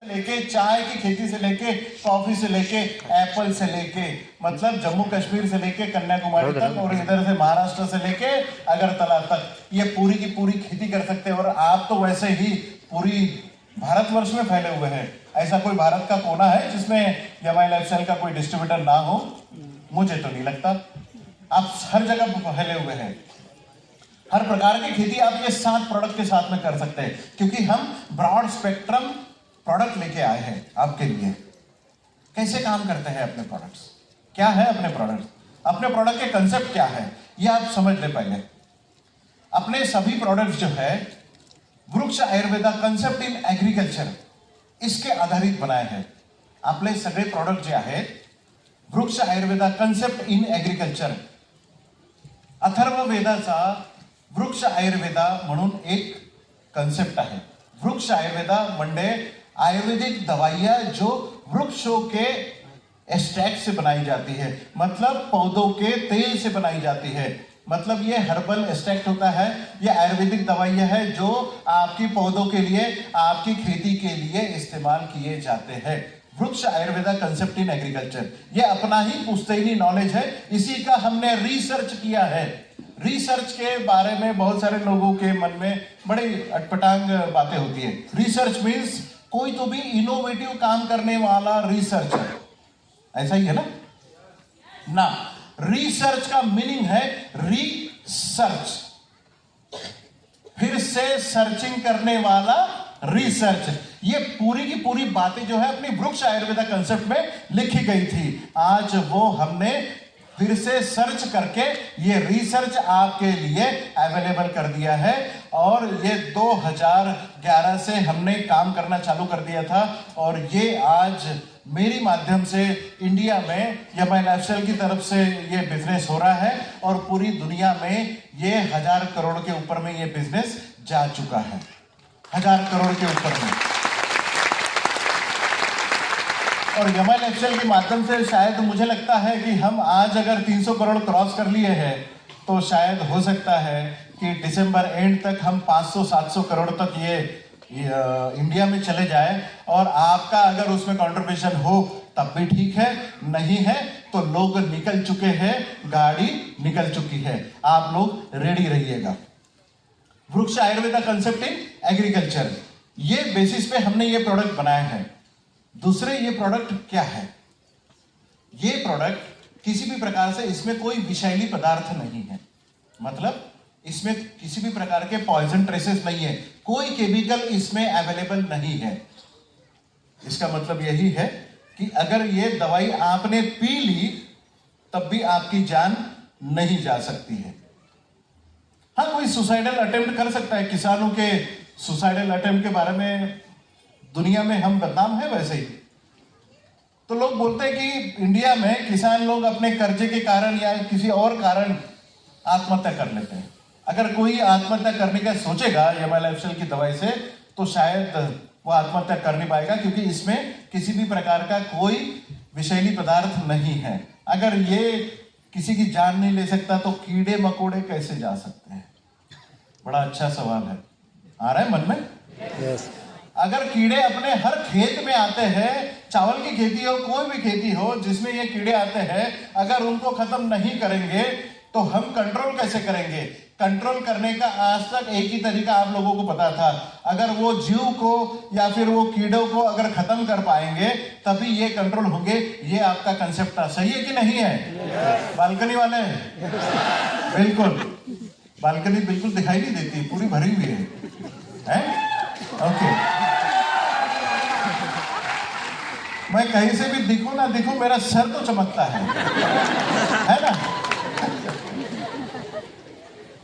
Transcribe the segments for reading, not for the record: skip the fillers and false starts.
लेके चाय की खेती से लेके कॉफी से लेके एप्पल से लेके मतलब जम्मू कश्मीर से लेके कन्याकुमारी तक और इधर से महाराष्ट्र से लेके अगरतला तक ये पूरी की पूरी खेती कर सकते हैं। और आप तो वैसे ही पूरी भारतवर्ष में फैले हुए हैं। ऐसा कोई भारत का कोना है जिसमें एमआई लाइफस्टाइल का कोई डिस्ट्रीब्यूटर ना हो? मुझे तो नहीं लगता। आप हर जगह फैले हुए हैं। हर प्रकार की खेती आप ये 7 प्रोडक्ट के साथ में कर सकते हैं, क्योंकि हम ब्रॉड स्पेक्ट्रम प्रोडक्ट लेके आए हैं आपके लिए। कैसे काम करते हैं अपने प्रोडक्ट्स, क्या है अपने प्रोडक्ट के कंसेप्ट क्या है, ये आप समझ ले। पहले अपने सभी प्रोडक्ट्स जो है वृक्ष आयुर्वेदा कंसेप्ट इन एग्रीकल्चर इसके आधारित बनाए हैं। आपले सगळे प्रोडक्ट जे आहेत वृक्ष आयुर्वेदा कंसेप्ट इन एग्रीकल्चर, अथर्ववेदाचा वृक्ष आयुर्वेदा म्हणून एक कंसेप्ट आहे। वृक्ष आयुर्वेदा म्हणजे आयुर्वेदिक दवाइयां जो वृक्षों के एक्सट्रैक्ट से बनाई जाती है, मतलब पौधों के तेल से बनाई जाती है। मतलब ये हर्बल एक्सट्रैक्ट होता है, ये आयुर्वेदिक दवाइयां है जो आपकी पौधों के लिए, आपकी खेती के लिए इस्तेमाल किए जाते हैं। वृक्ष आयुर्वेदा कंसेप्ट इन एग्रीकल्चर ये अपना ही पुश्तैनी नॉलेज है, इसी का हमने रिसर्च किया है। रिसर्च के बारे में बहुत सारे लोगों के मन में बड़ी अटपटांग बातें होती है। रिसर्च मीन्स कोई तो भी इनोवेटिव काम करने वाला रिसर्च है, ऐसा ही है ना। रिसर्च का मीनिंग है रिसर्च, फिर से सर्चिंग करने वाला रिसर्च। ये पूरी की पूरी बातें जो है अपनी वृक्ष आयुर्वेदा कंसेप्ट में लिखी गई थी। आज वो हमने फिर से सर्च करके ये रिसर्च आपके लिए अवेलेबल कर दिया है। और ये 2011 से हमने काम करना चालू कर दिया था, और ये आज मेरी माध्यम से इंडिया में एमआई लाइफस्टाइल की तरफ से ये बिजनेस हो रहा है, और पूरी दुनिया में ये 1000 करोड़ के ऊपर में ये बिजनेस जा चुका है। 1000 करोड़ के ऊपर में। और एमआई लाइफस्टाइल के माध्यम से शायद मुझे लगता है कि हम आज अगर 300 करोड़ क्रॉस कर लिए हैं, तो शायद हो सकता है कि दिसंबर एंड तक हम 500-700 करोड़ तक ये इंडिया में चले जाए। और आपका अगर उसमें कंट्रीब्यूशन हो तब भी ठीक है, नहीं है तो लोग निकल चुके हैं, गाड़ी निकल चुकी है। आप लोग रेडी रहिएगा। वृक्ष आयुर्वेदा कंसेप्ट इन एग्रीकल्चर, ये बेसिस पे हमने ये प्रोडक्ट बनाया है। दूसरे ये प्रोडक्ट क्या है? ये प्रोडक्ट किसी भी प्रकार से इसमें कोई विषैली पदार्थ नहीं है, मतलब इसमें किसी भी प्रकार के पॉइजन ट्रेसेस नहीं है, कोई केमिकल इसमें अवेलेबल नहीं है। इसका मतलब यही है कि अगर ये दवाई आपने पी ली तब भी आपकी जान नहीं जा सकती है। हाँ, कोई सुसाइडल अटेम्प्ट कर सकता है। किसानों के सुसाइडल अटेम्प्ट के बारे में दुनिया में हम बदनाम है। वैसे ही तो लोग बोलते हैं कि इंडिया में किसान लोग अपने कर्जे के कारण या किसी और कारण आत्महत्या कर लेते हैं। अगर कोई आत्महत्या करने का सोचेगा एमआई लाइफस्टाइल की दवाई से, तो शायद वो आत्महत्या कर नहीं पाएगा, क्योंकि इसमें किसी भी प्रकार का कोई विषैली पदार्थ नहीं है। अगर ये किसी की जान नहीं ले सकता तो कीड़े मकोड़े कैसे जा सकते हैं? बड़ा अच्छा सवाल है। आ रहा है मन में? yes. अगर कीड़े अपने हर खेत में आते हैं, चावल की खेती हो, कोई भी खेती हो जिसमें ये कीड़े आते हैं, अगर उनको खत्म नहीं करेंगे तो हम कंट्रोल कैसे करेंगे? कंट्रोल करने का आज तक एक ही तरीका आप लोगों को पता था, अगर वो जीव को या फिर वो कीड़ों को अगर खत्म कर पाएंगे तभी ये कंट्रोल होंगे। ये आपका कंसेप्ट था, सही है कि नहीं है? yes. बालकनी वाले बिल्कुल, बालकनी बिल्कुल दिखाई नहीं देती, पूरी भरी हुई है? ओके। मैं कहीं से भी दिखूं ना दिखूं, मेरा सर तो चमकता है ना?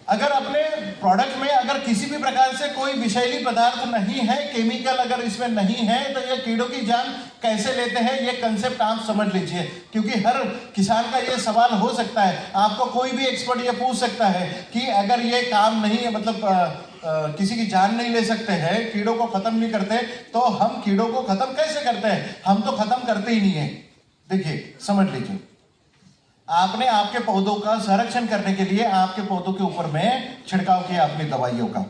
अगर अपने प्रोडक्ट में अगर किसी भी प्रकार से कोई विषैली पदार्थ नहीं है, केमिकल अगर इसमें नहीं है, तो ये कीड़ों की जान कैसे लेते हैं? ये कंसेप्ट आप समझ लीजिए, क्योंकि हर किसान का ये सवाल हो सकता है। आपको कोई भी एक्सपर्ट ये पूछ सकता है कि अगर ये काम नहीं है, मतलब किसी की जान नहीं ले सकते हैं, कीड़ों को खत्म नहीं करते, तो हम कीड़ों को खत्म कैसे करते हैं? हम तो खत्म करते ही नहीं है। देखिए, समझ लीजिए, आपने आपके पौधों का संरक्षण करने के लिए आपके पौधों के ऊपर में छिड़काव किया अपनी दवाइयों का।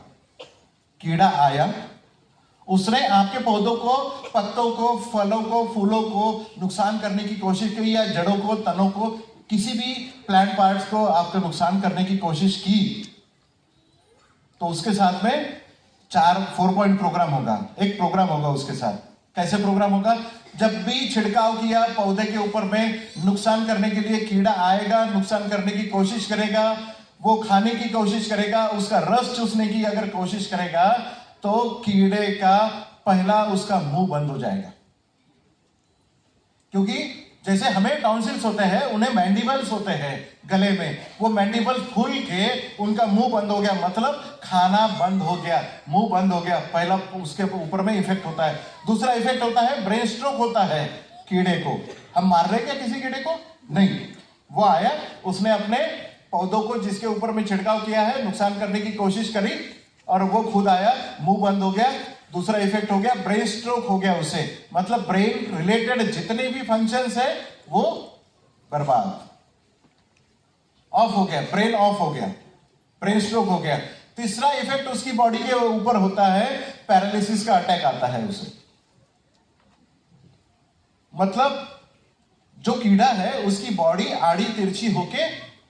कीड़ा आया, उसने आपके पौधों को, पत्तों को, फलों को, फूलों को नुकसान करने की कोशिश की, या जड़ों को, तनों को, किसी भी प्लांट पार्ट्स को आपको नुकसान करने की कोशिश की, तो उसके साथ में 4 पॉइंट प्रोग्राम होगा। एक प्रोग्राम होगा उसके साथ। कैसे प्रोग्राम होगा? जब भी छिड़काव किया पौधे के ऊपर में, नुकसान करने के लिए कीड़ा आएगा, नुकसान करने की कोशिश करेगा, वो खाने की कोशिश करेगा, उसका रस चूसने की अगर कोशिश करेगा, तो कीड़े का पहला उसका मुंह बंद हो जाएगा। क्योंकि जैसे हमें टॉन्सिल्स होते हैं, उन्हें मैंडिबल्स होते हैं गले में, वो मैंडिबल फूल के उनका मुंह बंद हो गया, मतलब खाना बंद हो गया, मुंह बंद हो गया। पहला उसके ऊपर में इफेक्ट होता है। दूसरा इफेक्ट होता है ब्रेन स्ट्रोक होता है कीड़े को। हम मार रहे क्या किसी कीड़े को? नहीं, वो आया, उसने अपने पौधों को जिसके ऊपर में छिड़काव किया है नुकसान करने की कोशिश करी, और वो खुद आया, मुंह बंद हो गया। दूसरा इफेक्ट हो गया ब्रेन स्ट्रोक हो गया उसे, मतलब ब्रेन रिलेटेड जितने भी फंक्शंस है वो बर्बाद, ऑफ हो गया, ब्रेन ऑफ हो गया, ब्रेन स्ट्रोक हो गया। तीसरा इफेक्ट उसकी बॉडी के ऊपर होता है, पैरालिसिस का अटैक आता है उसे। मतलब जो कीड़ा है उसकी बॉडी आड़ी तिरछी होके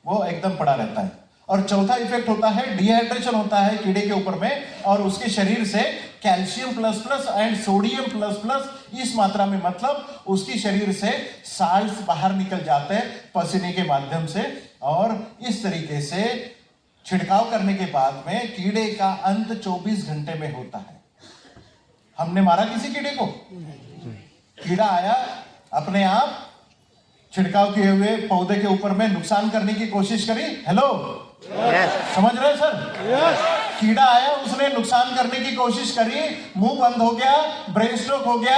वो एकदम पड़ा रहता है। और चौथा इफेक्ट होता है डिहाइड्रेशन होता है कीड़े के ऊपर में, और उसके शरीर से calcium plus plus and sodium plus plus इस मात्रा में, मतलब उसकी शरीर से साल्ट्स बाहर निकल जाते हैं पसीने के माध्यम से, और इस तरीके से छिड़काव करने के बाद में कीड़े का अंत 24 घंटे में होता है। हमने मारा किसी कीड़े को? कीड़ा आया अपने आप छिड़काव किए हुए पौधे के ऊपर में नुकसान करने की कोशिश करी। हेलो, समझ रहे सर? कीड़ा आया, उसने नुकसान करने की कोशिश करी, मुंह बंद हो गया, ब्रेन स्ट्रोक हो गया,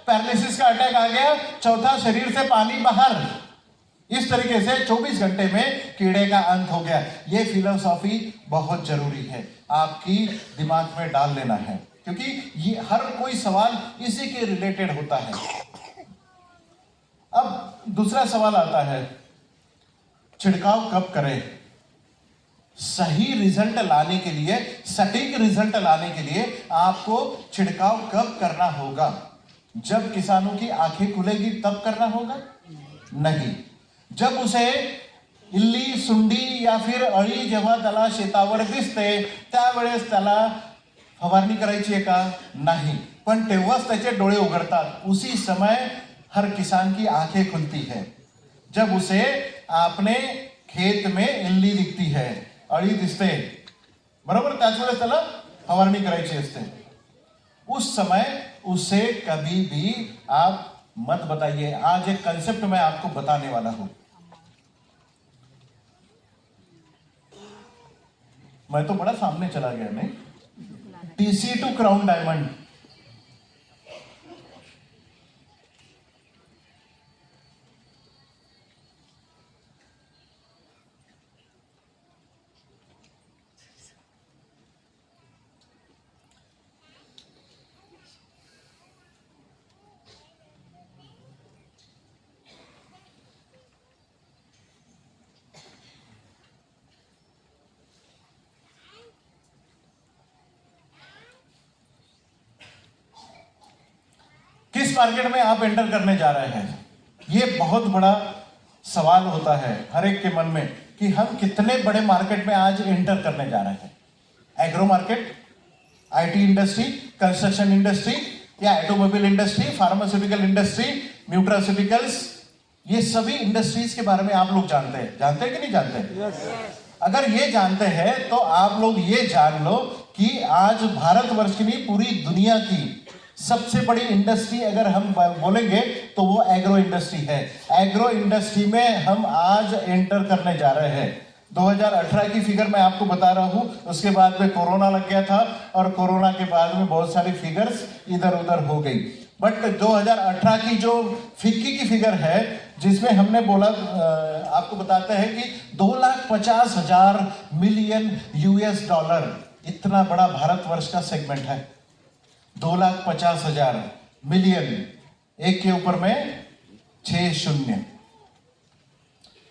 पैरालिसिस का अटैक आ गया, चौथा शरीर से पानी बाहर। इस तरीके से 24 घंटे में कीड़े का अंत हो गया। ये फिलोसॉफी बहुत जरूरी है, आपकी दिमाग में डाल लेना है, क्योंकि ये हर कोई सवाल इसी के रिलेटेड होता है। अब दूसरा सवाल आता है, छिड़काव कब करें? सही रिजल्ट लाने के लिए, सटीक रिजल्ट लाने के लिए आपको छिड़काव कब करना होगा? जब किसानों की आंखें खुलेगी तब करना होगा? नहीं, जब उसे इल्ली, सुंडी या फिर अळी जेव्हा त्याला शेतावर दिसते त्यावेळेस त्याला फवारणी करायची आहे का? नाही, पण तेव्हाच त्याचे डोळे उघडतात। उसी समय हर किसान की आंखें खुलती है जब उसे अपने खेत में इल्ली दिखती है, अळी दिसते, बरोबर, त्याच वेळेस त्याला फवारणी करायची असते। उस समय उसे कभी भी आप मत बताइए। आज एक कंसेप्ट मैं आपको बताने वाला हूं। मैं तो बड़ा सामने चला गया, नहीं? TC2 क्राउन डायमंड, किस मार्केट में आप एंटर करने जा रहे हैं? ये बहुत बड़ा सवाल होता है हर एक के मन में कि हम कितने बड़े मार्केट में आज एंटर करने जा रहे हैं। Agro market, IT industry, construction industry, या automobile industry, pharmaceutical industry, nutraceuticals, ये सभी इंडस्ट्रीज के बारे में आप लोग जानते हैं कि नहीं जानते? अगर ये जानते हैं तो आप लोग ये जान लो कि आज भारतवर्ष की नहीं, पूरी दुनिया की सबसे बड़ी इंडस्ट्री अगर हम बोलेंगे तो वो एग्रो इंडस्ट्री है। एग्रो इंडस्ट्री में हम आज एंटर करने जा रहे हैं। 2018 की फिगर मैं आपको बता रहा हूं, उसके बाद में कोरोना लग गया था और कोरोना के बाद में बहुत सारी फिगर्स इधर उधर हो गई। बट 2018 की जो फिक्की की फिगर है, जिसमें हमने बोला, आपको बताते हैं कि 2,50,000 मिलियन US डॉलर, इतना बड़ा भारतवर्ष का सेगमेंट है। 2,50,000 मिलियन, एक के ऊपर में 6 शून्य।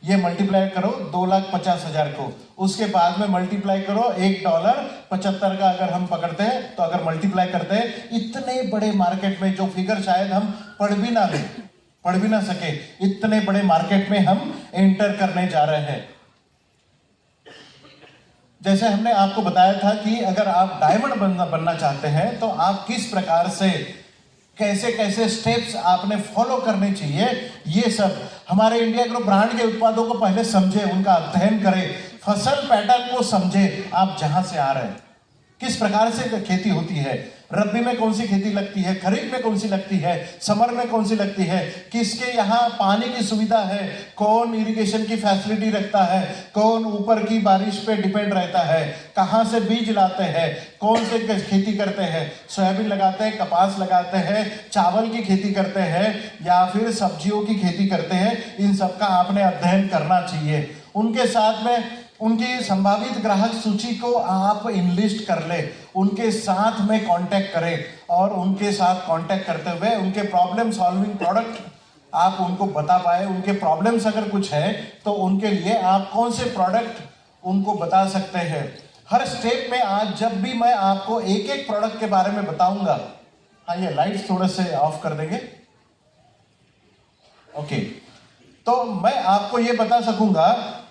ये मल्टीप्लाई करो 2,50,000 को, उसके बाद में मल्टीप्लाई करो $1.75 का अगर हम पकड़ते हैं, तो अगर मल्टीप्लाई करते हैं इतने बड़े मार्केट में, जो फिगर शायद हम पढ़ भी ना सके, इतने बड़े मार्केट में हम एंटर करने जा रहे हैं। जैसे हमने आपको बताया था कि अगर आप डायमंड बनना चाहते हैं तो आप किस प्रकार से, कैसे कैसे स्टेप्स आपने फॉलो करने चाहिए, ये सब हमारे इंडिया ग्रुप ब्रांड के उत्पादों को पहले समझे, उनका अध्ययन करें, फसल पैटर्न को समझे, आप जहां से आ रहे हैं, किस प्रकार से खेती होती है, रबी में कौन सी खेती लगती है, खरीफ में कौन सी लगती है, समर में कौन सी लगती है, किसके यहाँ पानी की सुविधा है, कौन इरिगेशन की फैसिलिटी रखता है, कौन ऊपर की बारिश पे डिपेंड रहता है, कहाँ से बीज लाते हैं, कौन से खेती करते हैं, सोयाबीन लगाते हैं, कपास लगाते हैं, चावल की खेती करते हैं या फिर सब्जियों की खेती करते हैं, इन सब का आपने अध्ययन करना चाहिए। उनके साथ में उनकी संभावित ग्राहक सूची को आप इनलिस्ट कर ले, उनके साथ में कांटेक्ट करें और उनके साथ कांटेक्ट करते हुए उनके प्रॉब्लम सॉल्विंग प्रोडक्ट आप उनको बता पाए। उनके प्रॉब्लम्स अगर कुछ है तो उनके लिए आप कौन से प्रोडक्ट उनको बता सकते हैं। हर स्टेप में आज जब भी मैं आपको एक एक प्रोडक्ट के बारे में बताऊंगा, हाँ ये लाइट्स थोड़े से ऑफ कर देंगे, ओके, तो मैं आपको ये बता सकूंगा,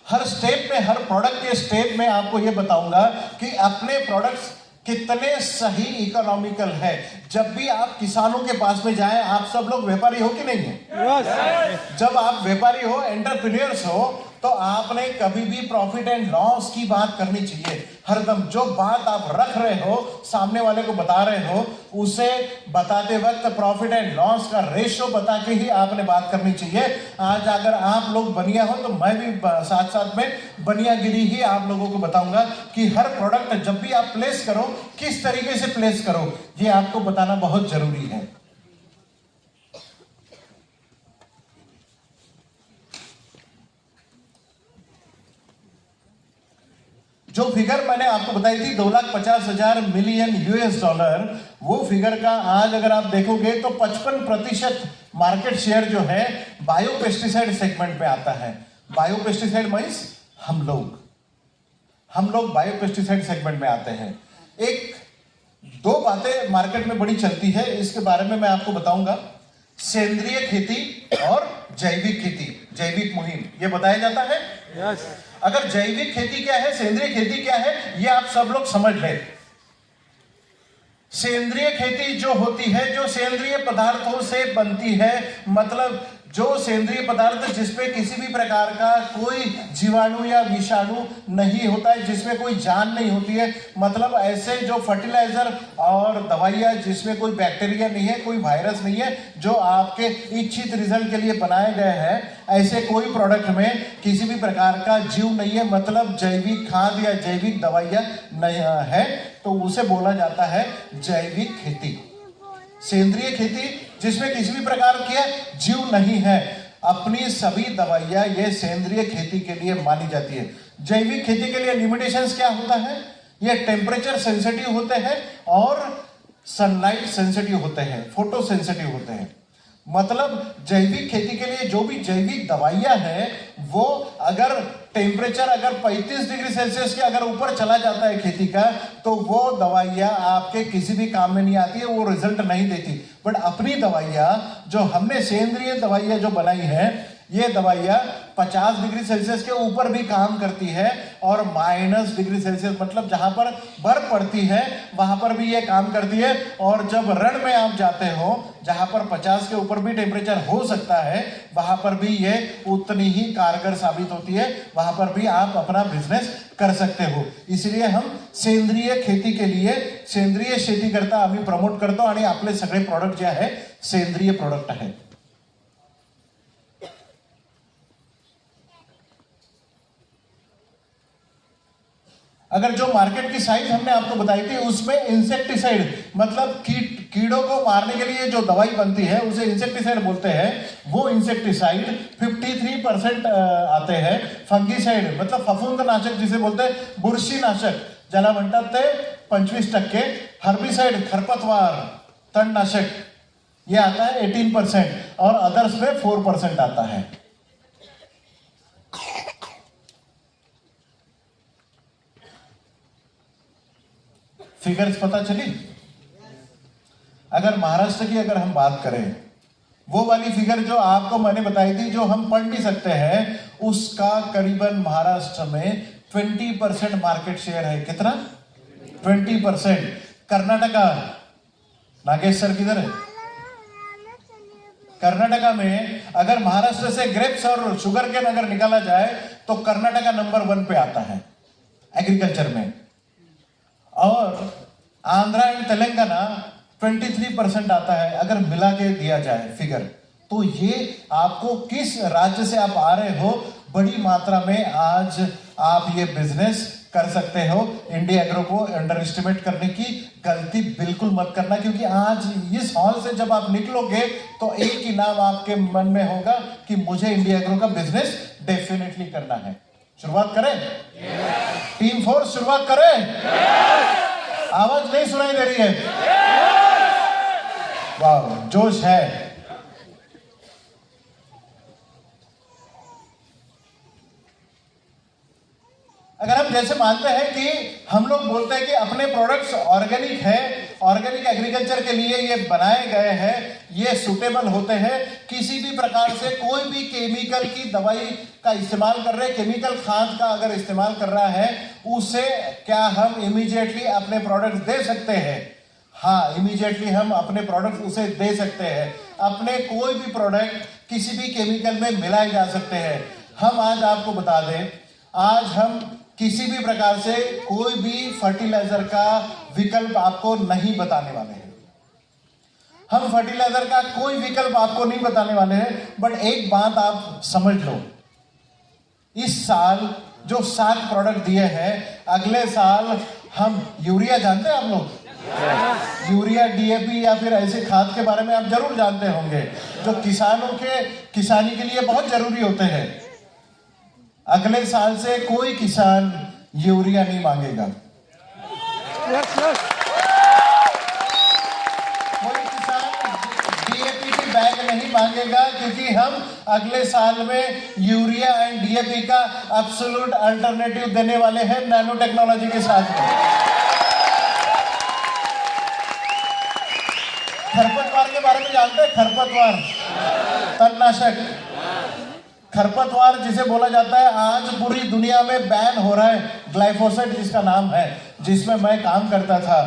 हर स्टेप में, हर प्रोडक्ट के स्टेप में आपको ये बताऊंगा कि अपने प्रोडक्ट्स कितने सही इकोनॉमिकल है। जब भी आप किसानों के पास में जाएं, आप सब लोग व्यापारी हो कि नहीं है? जब आप व्यापारी हो, एंटरप्रेन्योर्स हो, तो आपने कभी भी प्रॉफिट एंड लॉस की बात करनी चाहिए। हरदम जो बात आप रख रहे हो, सामने वाले को बता रहे हो, उसे बताते वक्त प्रॉफिट एंड लॉस का रेशो बता के ही आपने बात करनी चाहिए। आज अगर आप लोग बनिया हो तो मैं भी साथ साथ में बनियागिरी ही आप लोगों को बताऊंगा कि हर प्रोडक्ट जब भी आप प्लेस करो, किस तरीके से प्लेस करो, ये आपको बताना बहुत जरूरी है। जो फिगर मैंने आपको बताई थी 2,50,000 मिलियन US$, वो फिगर का आज अगर आप देखोगे तो 55% मार्केट शेयर जो है बायोपेस्टिसाइड सेगमेंट में आता है। बायोपेस्टिसाइड मींस हम लोग बायोपेस्टिसाइड सेगमेंट में आते हैं। एक दो बातें मार्केट में बड़ी चलती है, इसके बारे में मैं आपको बताऊंगा। सेंद्रिय खेती और जैविक खेती, जैविक मुहिम, ये बताया जाता है। yes. अगर जैविक खेती क्या है, सेंद्रिय खेती क्या है, ये आप सब लोग समझ लें। सेंद्रिय खेती जो होती है, जो सेंद्रिय पदार्थों से बनती है, मतलब जो सेंद्रिय पदार्थ जिसपे किसी भी प्रकार का कोई जीवाणु या विषाणु नहीं होता है, जिसमें कोई जान नहीं होती है, मतलब ऐसे जो फर्टिलाइजर और दवाइयाँ जिसमें कोई बैक्टीरिया नहीं है, कोई वायरस नहीं है, जो आपके इच्छित रिजल्ट के लिए बनाए गए हैं, ऐसे कोई प्रोडक्ट में किसी भी प्रकार का जीव नहीं है, मतलब जैविक खाद या जैविक दवाइयाँ नहीं है, तो उसे बोला जाता है जैविक खेती। सेंद्रिय खेती जिसमें किसी भी प्रकार के जीव नहीं है, अपनी सभी दवाइयाँ ये सेंद्रिय खेती के लिए मानी जाती है। जैविक खेती के लिए लिमिटेशंस क्या होता है, ये टेम्परेचर सेंसिटिव होते हैं और सनलाइट सेंसिटिव होते हैं, फोटो सेंसिटिव होते हैं। मतलब जैविक खेती के लिए जो भी जैविक दवाइयाँ हैं, वो अगर टेम्परेचर अगर 35 डिग्री सेल्सियस के अगर ऊपर चला जाता है खेती का, तो वो दवाइयाँ आपके किसी भी काम में नहीं आती है, वो रिजल्ट नहीं देती। बट अपनी दवाइयाँ जो हमने सेंद्रिय दवाइयाँ जो बनाई है, ये दवाइयाँ 50 डिग्री सेल्सियस के ऊपर भी काम करती है और माइनस डिग्री सेल्सियस, मतलब जहां पर बर्फ पड़ती है वहां पर भी ये काम करती है। और जब रण में आप जाते हो, जहां पर 50 के ऊपर भी टेम्परेचर हो सकता है, वहां पर भी ये उतनी ही कारगर साबित होती है, वहां पर भी आप अपना बिजनेस कर सकते हो। इसलिए हम सेंद्रिय खेती के लिए सेंद्रिय शेती करता आम्ही प्रमोट करतो आणि आपले सगळे प्रोडक्ट जे आहे सेंद्रिय प्रोडक्ट आहे। अगर जो मार्केट की साइज हमने आपको बताई थी, उसमें इंसेक्टिसाइड मतलब कीड़ों को मारने के लिए जो दवाई बनती है उसे इंसेक्टिसाइड बोलते हैं, वो इंसेक्टिसाइड 53% आते हैं। फंगीसाइड मतलब फफूंदनाशक जिसे बोलते हैं, बुरशीनाशक ज्याला म्हणतात ते 25%। हर्बिसाइड खरपतवार तणनाशक ये आता है 18% और अदर्स में 4% आता है। फिगर्स पता चली? अगर महाराष्ट्र की अगर हम बात करें, वो वाली फिगर जो आपको मैंने बताई थी, जो हम पढ़ नहीं सकते हैं, उसका करीबन महाराष्ट्र में 20% मार्केट शेयर है। कितना? 20%। कर्नाटका, नागेश सर किधर है? कर्नाटका में अगर महाराष्ट्र से ग्रेप्स और शुगर केन अगर निकाला जाए तो कर्नाटका नंबर 1 पे आता है एग्रीकल्चर में, और आंध्रा एंड तेलंगाना 23% आता है अगर मिला के दिया जाए फिगर। तो ये आपको किस राज्य से आप आ रहे हो, बड़ी मात्रा में आज आप ये बिजनेस कर सकते हो। इंडिया एग्रो को अंडर एस्टिमेट करने की गलती बिल्कुल मत करना, क्योंकि आज इस हॉल से जब आप निकलोगे तो एक ही नाम आपके मन में होगा कि मुझे इंडिया एग्रो का बिजनेस डेफिनेटली करना है। शुरुआत करें? टीम फोर्स शुरुआत करें? आवाज नहीं सुनाई दे रही है? वाह, जोश है। अगर हम जैसे मानते हैं कि हम लोग बोलते हैं कि अपने प्रोडक्ट्स ऑर्गेनिक है, ऑर्गेनिक एग्रीकल्चर के लिए ये बनाए गए हैं, ये सुटेबल होते हैं, किसी भी प्रकार से कोई भी केमिकल की दवाई का इस्तेमाल कर रहे हैं, केमिकल खाद का अगर इस्तेमाल कर रहा है, उसे क्या हम इमीडिएटली अपने प्रोडक्ट दे सकते हैं? हाँ, इमीडिएटली हम अपने प्रोडक्ट उसे दे सकते हैं। अपने कोई भी प्रोडक्ट किसी भी केमिकल में मिलाए जा सकते हैं। हम आज आपको बता दें, आज हम किसी भी प्रकार से कोई भी फर्टिलाइजर का विकल्प आपको नहीं बताने वाले हैं। हम फर्टिलाइजर का कोई विकल्प आपको नहीं बताने वाले हैं, बट एक बात आप समझ लो, इस साल जो 7 प्रोडक्ट दिए हैं, अगले साल हम यूरिया, जानते हैं आप लोग? यूरिया, डीएपी या फिर ऐसे खाद के बारे में आप जरूर जानते होंगे, जो किसानों के किसानी के लिए बहुत जरूरी होते हैं। अगले साल से कोई किसान यूरिया नहीं मांगेगा। कोई किसान डीएपी की बैग नहीं मांगेगा, क्योंकि हम अगले साल में यूरिया एंड डीएपी का एब्सोल्यूट अल्टरनेटिव देने वाले हैं नैनो टेक्नोलॉजी के साथ में। खरपतवार के बारे में जानते हैं? खरपतवार, तणनाशक, खरपतवार जिसे बोला जाता है, आज पूरी दुनिया में बैन हो रहा है। ग्लाइफोसेट जिसका नाम है, जिसमें मैं काम करता था,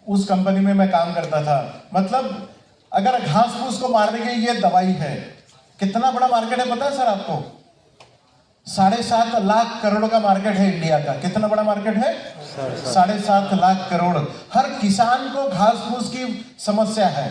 उस कंपनी में मैं काम करता था। मतलब अगर घास फूस को मारने की ये दवाई है, कितना बड़ा मार्केट है पता है सर आपको? 7.5 लाख करोड़ का मार्केट है इंडिया का। कितना बड़ा मार्केट है? 7.5 लाख करोड़। हर किसान को घास फूस की समस्या है,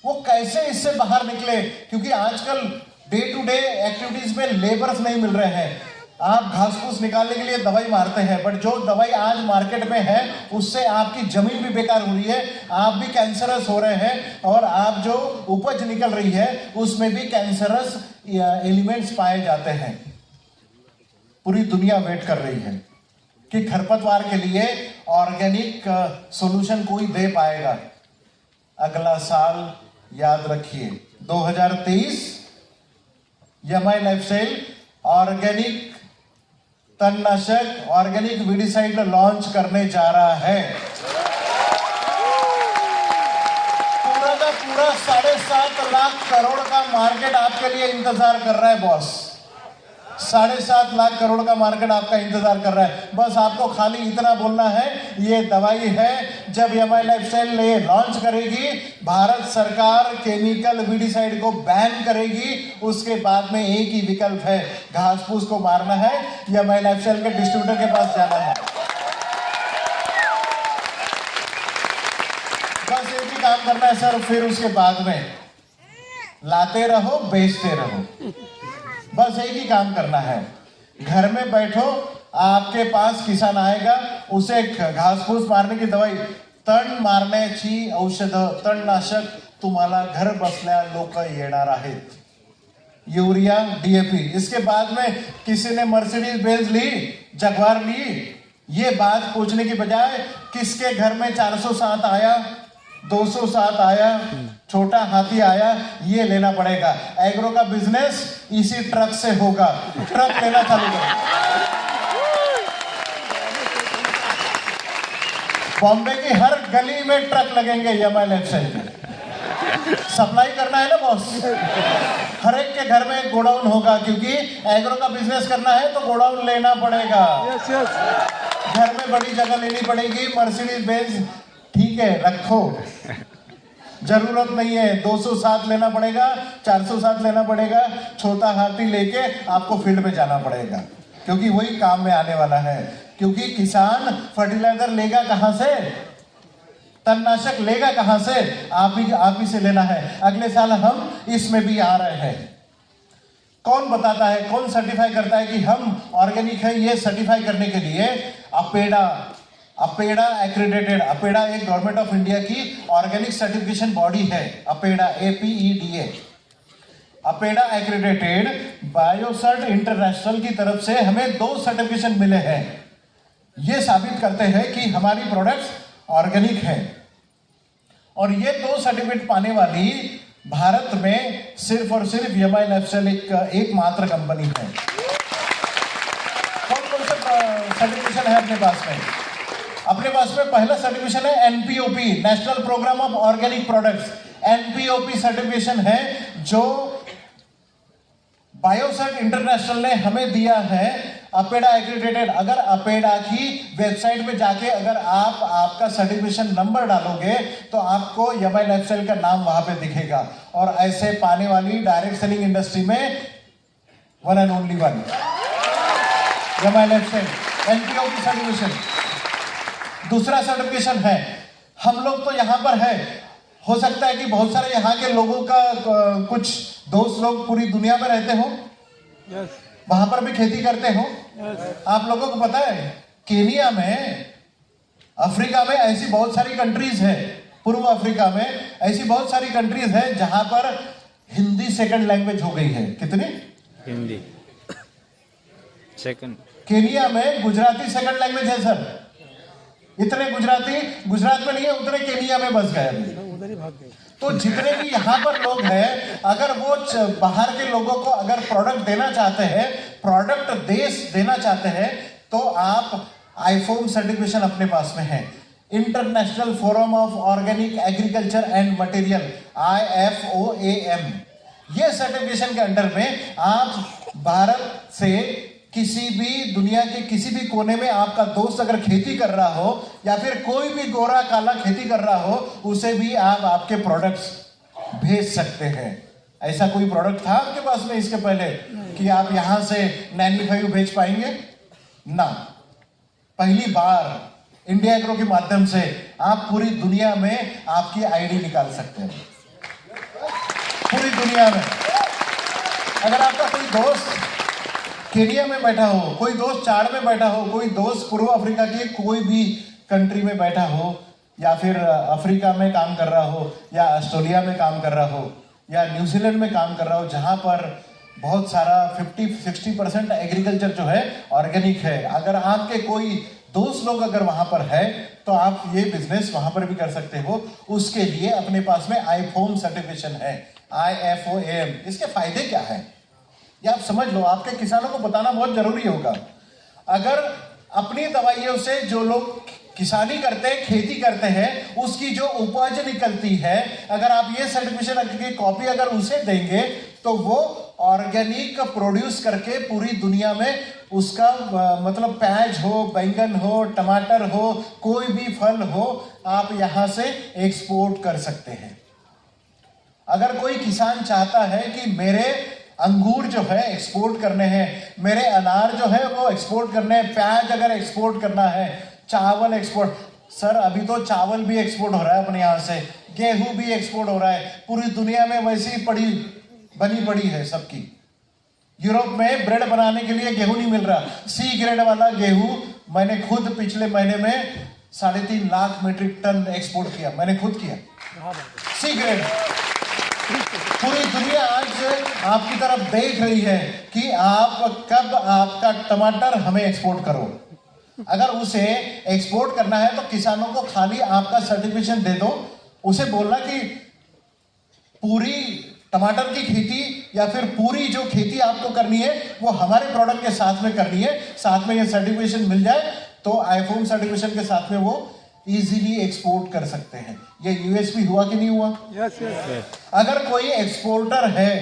वो कैसे इससे बाहर निकले? क्योंकि आजकल डे टू डे एक्टिविटीज में लेबर्स नहीं मिल रहे हैं। आप घास फूस निकालने के लिए दवाई मारते हैं, बट जो दवाई आज मार्केट में है उससे आपकी जमीन भी बेकार हो रही है, आप भी कैंसरस हो रहे हैं, और आप जो उपज निकल रही है उसमें भी कैंसरस एलिमेंट्स पाए जाते हैं। पूरी दुनिया वेट कर रही है कि खरपतवार के लिए ऑर्गेनिक सॉल्यूशन कोई दे पाएगा। अगला साल याद रखिए, 2023 यमाई लाइफस्टाइल ऑर्गेनिक तणनाशक, ऑर्गेनिक वीडिसाइड लॉन्च करने जा रहा है। पूरा का पूरा 7.5 लाख करोड़ का मार्केट आपके लिए इंतजार कर रहा है बॉस। 7.5 लाख करोड़ का मार्केट आपका इंतजार कर रहा है। बस आपको खाली इतना बोलना है, ये दवाई है। जब यमाई लाइफस्टाइल ये लॉन्च करेगी, भारत सरकार केमिकल वीडिसाइड को बैन करेगी। उसके बाद में एक ही विकल्प है, घास फूस को मारना है, यमाई लाइफस्टाइल के डिस्ट्रीब्यूटर के पास जाना है। बस एक ही काम करना है सर। फिर उसके बाद में लाते रहो, बेचते रहो, बस एक ही काम करना है। घर में बैठो, आपके पास किसान आएगा, उसे घास फूस मारने की दवाई, तण मारण्याची औषध, तणनाशक तुम्हाला घर बसल्या लोक येणार आहेत। यूरिया, डीएपी, इसके बाद में किसी ने मर्सिडीज बेंज ली, जगवार ली, ये बात पूछने की बजाय किसके घर में 407 आया, 207 आया, छोटा हाथी आया, ये लेना पड़ेगा। एग्रो का बिजनेस इसी ट्रक से होगा। ट्रक लेना चालू करो। बॉम्बे की हर गली में ट्रक लगेंगे यमाइल एक्सेल के। सप्लाई करना है ना बॉस, हर एक के घर में एक गोडाउन होगा, क्योंकि एग्रो का बिजनेस करना है तो गोडाउन लेना पड़ेगा। घर में बड़ी जगह लेनी पड़ेगी। मर्सिडीज बेंज ठीक है रखो, जरूरत नहीं है। 207 लेना पड़ेगा, 407 लेना पड़ेगा। छोटा हाथी लेके आपको फील्ड में जाना पड़ेगा, क्योंकि वही काम में आने वाला है। क्योंकि किसान फर्टिलाइजर लेगा कहां से, तणनाशक लेगा कहां से, आप ही से लेना है। अगले साल हम इसमें भी आ रहे हैं। कौन बताता है, कौन सर्टिफाई करता है कि हम ऑर्गेनिक है? ये सर्टिफाई करने के लिए अपेडा एक्रेडिटेड, अपेडा एक गवर्नमेंट ऑफ इंडिया की ऑर्गेनिक सर्टिफिकेशन बॉडी है। अपेडा APEDA, अपेडा एक्रेडिटेड बायोसर्ट इंटरनेशनल की तरफ से हमें 2 सर्टिफिकेशन मिले हैं। ये साबित करते हैं कि हमारी प्रोडक्ट्स ऑर्गेनिक है। और ये 2 सर्टिफिकेट पाने वाली भारत में सिर्फ और सिर्फ यमाइल एफएसएल एकमात्र कंपनी है। कौन कौन सा सर्टिफिकेशन है अपने पास में? अपने पास में पहला सर्टिफिकेशन है NPOP, national programme of organic products. NPOP certification है जो बायोसर्ट इंटरनेशनल ने हमें दिया है, अपेडा एक्रेडिटेड। अगर अपेडा की वेबसाइट पे जाके अगर आप आपका सर्टिफिकेशन नंबर डालोगे तो आपको यमाइल एफएसएल का नाम वहां पे दिखेगा। और ऐसे पाने वाली डायरेक्ट सेलिंग इंडस्ट्री में वन एंड ओनली वन यमाइल एफएसएल NPOP सर्टिफिकेशन। दूसरा सर्टिफिकेशन है, हम लोग तो यहां पर है, हो सकता है कि बहुत सारे यहाँ के लोगों का कुछ दोस्त लोग पूरी दुनिया में रहते हो, वहां पर भी खेती करते हो। आप लोगों को पता है केनिया में, अफ्रीका में ऐसी बहुत सारी कंट्रीज है, पूर्व अफ्रीका में ऐसी बहुत सारी कंट्रीज है जहां पर हिंदी सेकंड लैंग्वेज हो गई है। कितनी? हिंदी सेकंड। केनिया में गुजराती सेकंड लैंग्वेज है सर। इतने गुजराती गुजरात में नहीं है, उतने केनिया में बस गए, उधर ही भाग गए। तो जितने भी यहाँ पर लोग हैं, अगर वो बाहर के लोगों को अगर प्रोडक्ट देना चाहते हैं, प्रोडक्ट देश देना चाहते हैं, तो आप आईफोम सर्टिफिकेशन अपने पास में है। International forum of organic agriculture and material, IFOAM। ये सर्टिफिकेशन के अंडर में आप भारत से किसी भी दुनिया के किसी भी कोने में आपका दोस्त अगर खेती कर रहा हो या फिर कोई भी गोरा काला खेती कर रहा हो, उसे भी आप आपके प्रोडक्ट्स भेज सकते हैं। ऐसा कोई प्रोडक्ट था आपके पास में इसके पहले कि आप यहां से 95 भेज पाएंगे ना? पहली बार इंडिया एग्रो के माध्यम से आप पूरी दुनिया में आपकी आईडी निकाल सकते हैं। पूरी दुनिया में अगर आपका कोई दोस्त केनिया में बैठा हो, कोई दोस्त चाड में बैठा हो, कोई दोस्त पूर्व अफ्रीका की कोई भी कंट्री में बैठा हो, या फिर अफ्रीका में काम कर रहा हो, या ऑस्ट्रेलिया में काम कर रहा हो, या न्यूजीलैंड में काम कर रहा हो, जहां पर बहुत सारा 50-60% एग्रीकल्चर जो है ऑर्गेनिक है, अगर आपके कोई दोस्त लोग अगर वहां पर है तो आप ये बिजनेस वहां पर भी कर सकते हो। उसके लिए अपने पास में आईफोम सर्टिफिकेशन है, IFOAM। इसके फायदे क्या है ये आप समझ लो, आपके किसानों को बताना बहुत जरूरी होगा। अगर अपनी दवाइयों से जो लोग किसानी करते हैं, खेती करते हैं, उसकी जो उपज निकलती है, अगर आप ये सर्टिफिकेशन की कॉपी अगर उसे देंगे तो वो ऑर्गेनिक प्रोड्यूस करके पूरी दुनिया में उसका मतलब प्याज हो, बैंगन हो, टमाटर हो, कोई भी फल हो, आप यहां से एक्सपोर्ट कर सकते हैं। अगर कोई किसान चाहता है कि मेरे अंगूर जो है एक्सपोर्ट करने हैं, मेरे अनार जो है वो एक्सपोर्ट करने हैं, प्याज अगर एक्सपोर्ट करना है, चावल एक्सपोर्ट, सर अभी तो चावल भी एक्सपोर्ट हो रहा है अपने यहाँ से, गेहूं भी एक्सपोर्ट हो रहा है, पूरी दुनिया में वैसी ही बनी पड़ी है सबकी। यूरोप में ब्रेड बनाने के लिए गेहूं नहीं मिल रहा, C ग्रेड वाला गेहूं मैंने खुद पिछले महीने में 3.5 लाख मीट्रिक टन एक्सपोर्ट किया, मैंने खुद किया C ग्रेड। पूरी दुनिया आज आपकी तरफ देख रही है कि आप कब आपका टमाटर हमें एक्सपोर्ट करो। अगर उसे एक्सपोर्ट करना है तो किसानों को खाली आपका सर्टिफिकेशन दे दो, उसे बोलना कि पूरी टमाटर की खेती या फिर पूरी जो खेती आपको करनी है वो हमारे प्रोडक्ट के साथ में करनी है, साथ में ये सर्टिफिकेशन मिल जाए तो आईफोम सर्टिफिकेशन के साथ में वो इजीली एक्सपोर्ट कर सकते हैं। ये यूएसपी हुआ कि नहीं हुआ? Yes yes. अगर कोई एक्सपोर्टर है,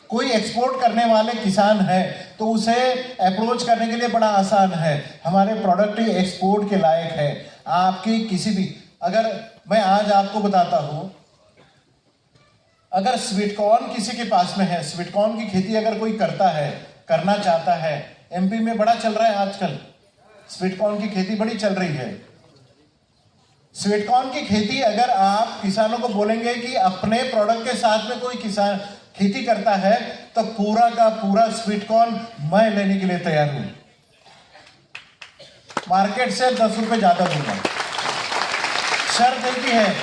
कोई एक्सपोर्ट करने वाले किसान है, तो उसे अप्रोच करने के लिए बड़ा आसान है। हमारे प्रोडक्ट एक्सपोर्ट के लायक है। आपकी किसी भी, अगर मैं आज आपको बताता हूं, अगर स्वीट कॉर्न किसी के पास में है, स्वीट कॉर्न की खेती अगर कोई करता है, करना चाहता है, एमपी में बड़ा चल रहा है आजकल, स्वीट कॉर्न की खेती बड़ी चल रही है। स्वीट कॉर्न की खेती अगर आप किसानों को बोलेंगे कि अपने प्रोडक्ट के साथ में कोई किसान खेती करता है, तो पूरा का पूरा स्वीट कॉर्न मैं लेने के लिए तैयार हूं। मार्केट से 10 रुपए ज्यादा दूंगा। शर्त एक ही है,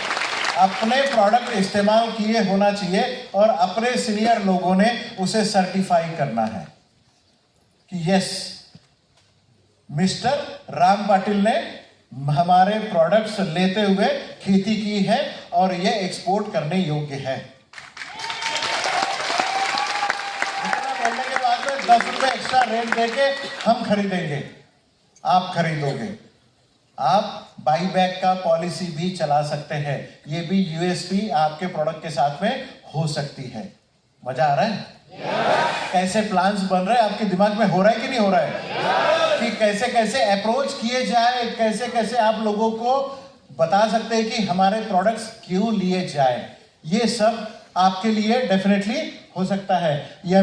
अपने प्रोडक्ट इस्तेमाल किए होना चाहिए और अपने सीनियर लोगों ने उसे सर्टिफाई करना है कि यस, मिस्टर राम पाटिल ने हमारे प्रोडक्ट्स लेते हुए खेती की है और ये एक्सपोर्ट करने योग्य है। इतना बोलने के बाद में 10 रुपए एक्स्ट्रा रेट देके हम खरीदेंगे, आप खरीदोगे। आप बाई बैक का पॉलिसी भी चला सकते हैं। ये भी यूएसपी आपके प्रोडक्ट के साथ में हो सकती है। मजा आ रहा है? कैसे प्लान्स बन रहे हैं आपके दिमाग में? हो रहा है कि नहीं हो रहा है? कि कैसे कैसे अप्रोच किए जाए, कैसे कैसे आप लोगों को बता सकते हैं कि हमारे प्रोडक्ट्स क्यों लिए जाए। ये सब आपके लिए डेफिनेटली हो सकता है। ये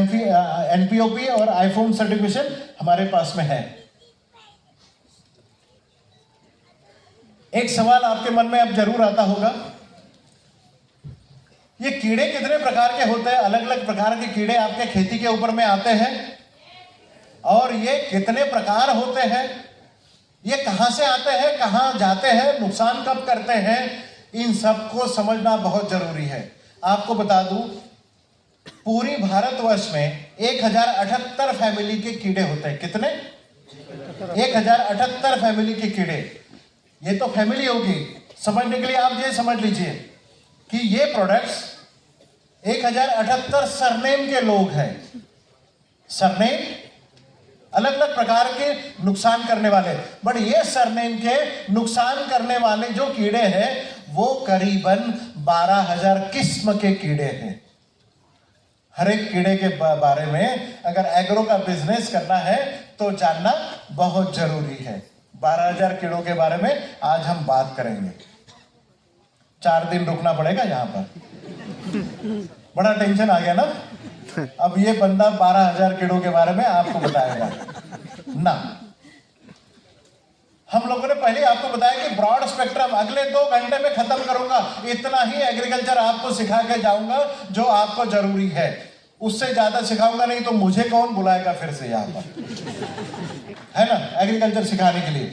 एनपीओपी और आईफोन सर्टिफिकेशन हमारे पास में है। एक सवाल आपके मन में अब जरूर आता होगा, ये कीड़े कितने प्रकार के होते हैं? अलग अलग प्रकार के कीड़े आपके खेती के ऊपर में आते हैं, और ये कितने प्रकार होते हैं, ये कहां से आते हैं, कहां जाते हैं, नुकसान कब करते हैं, इन सबको समझना बहुत जरूरी है। आपको बता दूं, पूरी भारतवर्ष में 1078 फैमिली के कीड़े होते हैं। कितने? 1078 फैमिली के कीड़े। ये तो फैमिली होगी। समझने के लिए आप ये समझ लीजिए कि ये प्रोडक्ट्स 1078 सरनेम के लोग हैं। सरनेम अलग अलग प्रकार के नुकसान करने वाले, बट ये सरनेम के नुकसान करने वाले जो कीड़े हैं वो करीबन 12,000 किस्म के कीड़े हैं। हर एक कीड़े के बारे में अगर एग्रो का बिजनेस करना है तो जानना बहुत जरूरी है। 12,000 कीड़ों के बारे में आज हम बात करेंगे। 4 दिन रुकना पड़ेगा यहाँ पर। बड़ा टेंशन आ गया ना? अब ये बंदा 12,000 कीड़ों के बारे में आपको बताएगा ना। हम लोगों ने पहले आपको बताया कि ब्रॉड स्पेक्ट्रम, अगले 2 घंटे में खत्म करूंगा। इतना ही एग्रीकल्चर आपको सिखा के जाऊंगा जो आपको जरूरी है। उससे ज्यादा सिखाऊंगा नहीं तो मुझे कौन बुलाएगा फिर से यहाँ पर, है ना, एग्रीकल्चर सिखाने के लिए।